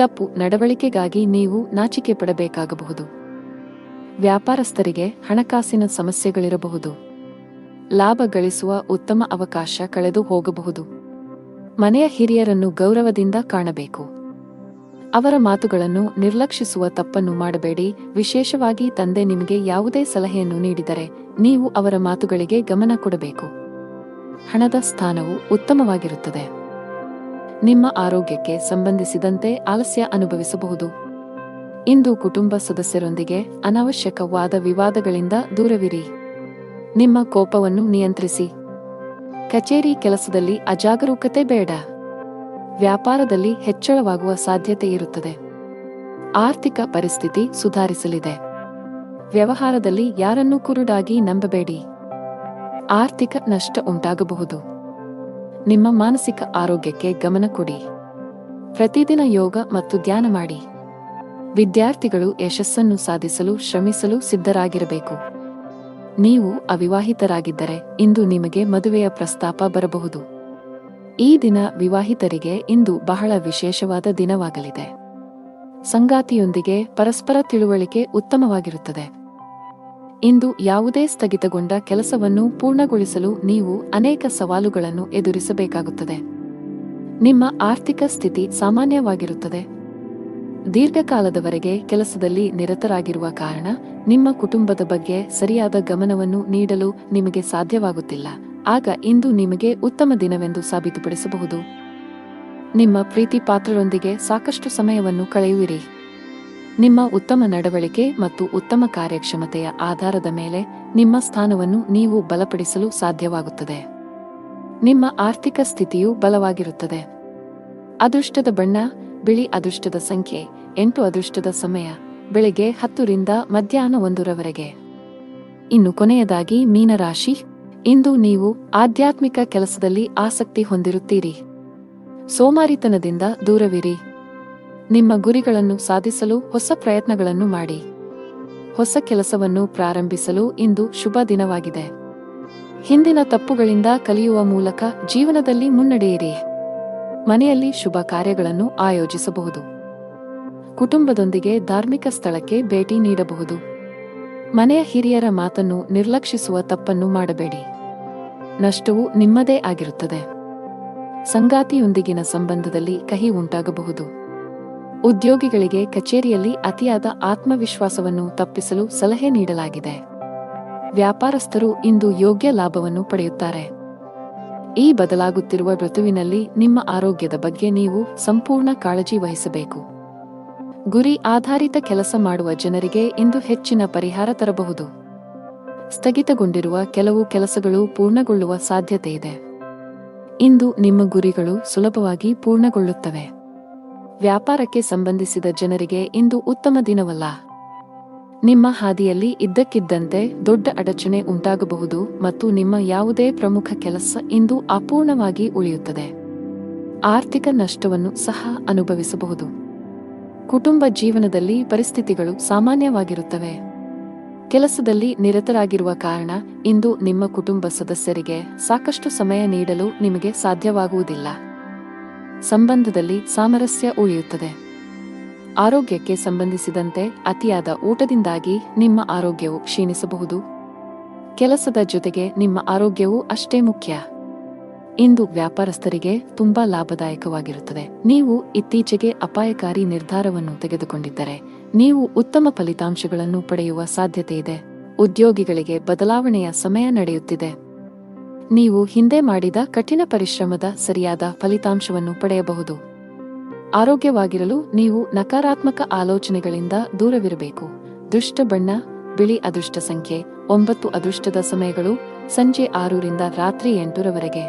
ತಪ್ಪು ನಡವಳಿಕೆಗಾಗಿ ನೀವು ನಾಚಿಕೆ ಪಡಬೇಕಾಗಬಹುದು. ವ್ಯಾಪಾರಸ್ಥರಿಗೆ ಹಣಕಾಸಿನ ಸಮಸ್ಯೆಗಳಿರಬಹುದು. ಲಾಭ ಗಳಿಸುವ ಉತ್ತಮ ಅವಕಾಶ ಕಳೆದು ಹೋಗಬಹುದು. ಮನೆಯ ಹಿರಿಯರನ್ನು ಗೌರವದಿಂದ ಕಾಣಬೇಕು. ಅವರ ಮಾತುಗಳನ್ನು ನಿರ್ಲಕ್ಷಿಸುವ ತಪ್ಪನ್ನು ಮಾಡಬೇಡಿ. ವಿಶೇಷವಾಗಿ ತಂದೆ ನಿಮಗೆ ಯಾವುದೇ ಸಲಹೆಯನ್ನು ನೀಡಿದರೆ ನೀವು ಅವರ ಮಾತುಗಳಿಗೆ ಗಮನ ಕೊಡಬೇಕು. ಹಣದ ಸ್ಥಾನವು ಉತ್ತಮವಾಗಿರುತ್ತದೆ. ನಿಮ್ಮ ಆರೋಗ್ಯಕ್ಕೆ ಸಂಬಂಧಿಸಿದಂತೆ ಆಲಸ್ಯ ಅನುಭವಿಸಬಹುದು. ಇಂದು ಕುಟುಂಬ ಸದಸ್ಯರೊಂದಿಗೆ ಅನಾವಶ್ಯಕ ವಾದ ವಿವಾದಗಳಿಂದ ದೂರವಿರಿ. ನಿಮ್ಮ ಕೋಪವನ್ನು ನಿಯಂತ್ರಿಸಿ. ಕಚೇರಿ ಕೆಲಸದಲ್ಲಿ ಅಜಾಗರೂಕತೆ ಬೇಡ. ವ್ಯಾಪಾರದಲ್ಲಿ ಹೆಚ್ಚಳವಾಗುವ ಸಾಧ್ಯತೆ ಇರುತ್ತದೆ. ಆರ್ಥಿಕ ಪರಿಸ್ಥಿತಿ ಸುಧಾರಿಸಲಿದೆ. ವ್ಯವಹಾರದಲ್ಲಿ ಯಾರನ್ನೂ ಕುರುಡಾಗಿ ನಂಬಬೇಡಿ. ಆರ್ಥಿಕ ನಷ್ಟ ಉಂಟಾಗಬಹುದು. ನಿಮ್ಮ ಮಾನಸಿಕ ಆರೋಗ್ಯಕ್ಕೆ ಗಮನ ಕೊಡಿ. ಪ್ರತಿದಿನ ಯೋಗ ಮತ್ತು ಧ್ಯಾನ ಮಾಡಿ. ವಿದ್ಯಾರ್ಥಿಗಳು ಯಶಸ್ಸನ್ನು ಸಾಧಿಸಲು ಶ್ರಮಿಸಲು ಸಿದ್ಧರಾಗಿರಬೇಕು. ನೀವು ಅವಿವಾಹಿತರಾಗಿದ್ದರೆ ಇಂದು ನಿಮಗೆ ಮದುವೆಯ ಪ್ರಸ್ತಾಪ ಬರಬಹುದು. ಈ ದಿನ ವಿವಾಹಿತರಿಗೆ ಇಂದು ಬಹಳ ವಿಶೇಷವಾದ ದಿನವಾಗಲಿದೆ. ಸಂಗಾತಿಯೊಂದಿಗೆ ಪರಸ್ಪರ ತಿಳುವಳಿಕೆ ಉತ್ತಮವಾಗಿರುತ್ತದೆ. ಇಂದು ಯಾವುದೇ ಸ್ಥಗಿತಗೊಂಡ ಕೆಲಸವನ್ನು ಪೂರ್ಣಗೊಳಿಸಲು ನೀವು ಅನೇಕ ಸವಾಲುಗಳನ್ನು ಎದುರಿಸಬೇಕಾಗುತ್ತದೆ. ನಿಮ್ಮ ಆರ್ಥಿಕ ಸ್ಥಿತಿ ಸಾಮಾನ್ಯವಾಗಿರುತ್ತದೆ. ದೀರ್ಘಕಾಲದವರೆಗೆ ಕೆಲಸದಲ್ಲಿ ನಿರತರಾಗಿರುವ ಕಾರಣ ನಿಮ್ಮ ಕುಟುಂಬದ ಬಗ್ಗೆ ಸರಿಯಾದ ಗಮನವನ್ನು ನೀಡಲು ನಿಮಗೆ ಸಾಧ್ಯವಾಗುತ್ತಿಲ್ಲ. ಆಗ ಇಂದು ನಿಮಗೆ ಉತ್ತಮ ದಿನವೆಂದು ಸಾಬೀತುಪಡಿಸಬಹುದು. ನಿಮ್ಮ ಪ್ರೀತಿ ಪಾತ್ರರೊಂದಿಗೆ ಸಾಕಷ್ಟು ಸಮಯವನ್ನು ಕಳೆಯುವಿರಿ. ನಿಮ್ಮ ಉತ್ತಮ ನಡವಳಿಕೆ ಮತ್ತು ಉತ್ತಮ ಕಾರ್ಯಕ್ಷಮತೆಯ ಆಧಾರದ ಮೇಲೆ ನಿಮ್ಮ ಸ್ಥಾನವನ್ನು ನೀವು ಬಲಪಡಿಸಲು ಸಾಧ್ಯವಾಗುತ್ತದೆ. ನಿಮ್ಮ ಆರ್ಥಿಕ ಸ್ಥಿತಿಯು ಬಲವಾಗಿರುತ್ತದೆ. ಅದೃಷ್ಟದ ಬಣ್ಣ ಬಿಳಿ. ಅದೃಷ್ಟದ ಸಂಖ್ಯೆ 8. ಅದೃಷ್ಟದ ಸಮಯ ಬೆಳಿಗ್ಗೆ 10 ರಿಂದ ಮಧ್ಯಾಹ್ನ 1 ರವರೆಗೆ. ಇನ್ನು ಕೊನೆಯದಾಗಿ ಮೀನರಾಶಿ. ಇಂದು ನೀವು ಆಧ್ಯಾತ್ಮಿಕ ಕೆಲಸದಲ್ಲಿ ಆಸಕ್ತಿ ಹೊಂದಿರುತ್ತೀರಿ. ಸೋಮಾರಿತನದಿಂದ ದೂರವಿರಿ. ನಿಮ್ಮ ಗುರಿಗಳನ್ನು ಸಾಧಿಸಲು ಹೊಸ ಪ್ರಯತ್ನಗಳನ್ನು ಮಾಡಿ. ಹೊಸ ಕೆಲಸವನ್ನು ಪ್ರಾರಂಭಿಸಲು ಇಂದು ಶುಭ ದಿನವಾಗಿದೆ. ಹಿಂದಿನ ತಪ್ಪುಗಳಿಂದ ಕಲಿಯುವ ಮೂಲಕ ಜೀವನದಲ್ಲಿ ಮುನ್ನಡೆಯಿರಿ. ಮನೆಯಲ್ಲಿ ಶುಭ ಕಾರ್ಯಗಳನ್ನು ಆಯೋಜಿಸಬಹುದು. ಕುಟುಂಬದೊಂದಿಗೆ ಧಾರ್ಮಿಕ ಸ್ಥಳಕ್ಕೆ ಭೇಟಿ ನೀಡಬಹುದು. ಮನೆಯ ಹಿರಿಯರ ಮಾತನ್ನು ನಿರ್ಲಕ್ಷಿಸುವ ತಪ್ಪನ್ನು ಮಾಡಬೇಡಿ. ನಷ್ಟವು ನಿಮ್ಮದೇ ಆಗಿರುತ್ತದೆ. ಸಂಗಾತಿಯೊಂದಿಗಿನ ಸಂಬಂಧದಲ್ಲಿ ಕಹಿ ಉಂಟಾಗಬಹುದು. ಉದ್ಯೋಗಿಗಳಿಗೆ ಕಚೇರಿಯಲ್ಲಿ ಅತಿಯಾದ ಆತ್ಮವಿಶ್ವಾಸವನ್ನು ತಪ್ಪಿಸಲು ಸಲಹೆ ನೀಡಲಾಗಿದೆ. ವ್ಯಾಪಾರಸ್ಥರು ಇಂದು ಯೋಗ್ಯ ಲಾಭವನ್ನು ಪಡೆಯುತ್ತಾರೆ. ಈ ಬದಲಾಗುತ್ತಿರುವ ಋತುವಿನಲ್ಲಿ ನಿಮ್ಮ ಆರೋಗ್ಯದ ಬಗ್ಗೆ ನೀವು ಸಂಪೂರ್ಣ ಕಾಳಜಿ ವಹಿಸಬೇಕು. ಗುರಿ ಆಧಾರಿತ ಕೆಲಸ ಮಾಡುವ ಜನರಿಗೆ ಇಂದು ಹೆಚ್ಚಿನ ಪರಿಹಾರ ತರಬಹುದು. ಸ್ಥಗಿತಗೊಂಡಿರುವ ಕೆಲವು ಕೆಲಸಗಳು ಪೂರ್ಣಗೊಳ್ಳುವ ಸಾಧ್ಯತೆಯಿದೆ. ಇಂದು ನಿಮ್ಮ ಗುರಿಗಳು ಸುಲಭವಾಗಿ ಪೂರ್ಣಗೊಳ್ಳುತ್ತವೆ. ವ್ಯಾಪಾರಕ್ಕೆ ಸಂಬಂಧಿಸಿದ ಜನರಿಗೆ ಇಂದು ಉತ್ತಮ ದಿನವಲ್ಲ. ನಿಮ್ಮ ಹಾದಿಯಲ್ಲಿ ಇದ್ದಕ್ಕಿದ್ದಂತೆ ದೊಡ್ಡ ಅಡಚಣೆ ಉಂಟಾಗಬಹುದು ಮತ್ತು ನಿಮ್ಮ ಯಾವುದೇ ಪ್ರಮುಖ ಕೆಲಸ ಇಂದು ಅಪೂರ್ಣವಾಗಿ ಉಳಿಯುತ್ತದೆ. ಆರ್ಥಿಕ ನಷ್ಟವನ್ನು ಸಹ ಅನುಭವಿಸಬಹುದು. ಕುಟುಂಬ ಜೀವನದಲ್ಲಿ ಪರಿಸ್ಥಿತಿಗಳು ಸಾಮಾನ್ಯವಾಗಿರುತ್ತವೆ. ಕೆಲಸದಲ್ಲಿ ನಿರತರಾಗಿರುವ ಕಾರಣ ಇಂದು ನಿಮ್ಮ ಕುಟುಂಬ ಸದಸ್ಯರಿಗೆ ಸಾಕಷ್ಟು ಸಮಯ ನೀಡಲು ನಿಮಗೆ ಸಾಧ್ಯವಾಗುವುದಿಲ್ಲ. ಸಂಬಂಧದಲ್ಲಿ ಸಾಮರಸ್ಯ ಉಳಿಯುತ್ತದೆ. ಆರೋಗ್ಯಕ್ಕೆ ಸಂಬಂಧಿಸಿದಂತೆ ಅತಿಯಾದ ಊಟದಿಂದಾಗಿ ನಿಮ್ಮ ಆರೋಗ್ಯವು ಕ್ಷೀಣಿಸಬಹುದು. ಕೆಲಸದ ಜೊತೆಗೆ ನಿಮ್ಮ ಆರೋಗ್ಯವೂ ಅಷ್ಟೇ ಮುಖ್ಯ. ಇಂದು ವ್ಯಾಪಾರಸ್ಥರಿಗೆ ತುಂಬಾ ಲಾಭದಾಯಕವಾಗಿರುತ್ತದೆ. ನೀವು ಇತ್ತೀಚೆಗೆ ಅಪಾಯಕಾರಿ ನಿರ್ಧಾರವನ್ನು ತೆಗೆದುಕೊಂಡಿದ್ದರೆ ನೀವು ಉತ್ತಮ ಫಲಿತಾಂಶಗಳನ್ನು ಪಡೆಯುವ ಸಾಧ್ಯತೆಯಿದೆ. ಉದ್ಯೋಗಿಗಳಿಗೆ ಬದಲಾವಣೆಯ ಸಮಯ ನಡೆಯುತ್ತಿದೆ. ನೀವು ಹಿಂದೆ ಮಾಡಿದ ಕಠಿಣ ಪರಿಶ್ರಮದ ಸರಿಯಾದ ಫಲಿತಾಂಶವನ್ನು ಪಡೆಯಬಹುದು. ಆರೋಗ್ಯವಾಗಿರಲು ನೀವು ನಕಾರಾತ್ಮಕ ಆಲೋಚನೆಗಳಿಂದ ದೂರವಿರಬೇಕು. ದುಷ್ಟ ಬಣ್ಣ ಬಿಳಿ. ಅದೃಷ್ಟ ಸಂಖ್ಯೆ 9. ಅದೃಷ್ಟದ ಸಮಯಗಳು ಸಂಜೆ 6 ರಿಂದ ರಾತ್ರಿ 8 ರವರೆಗೆ.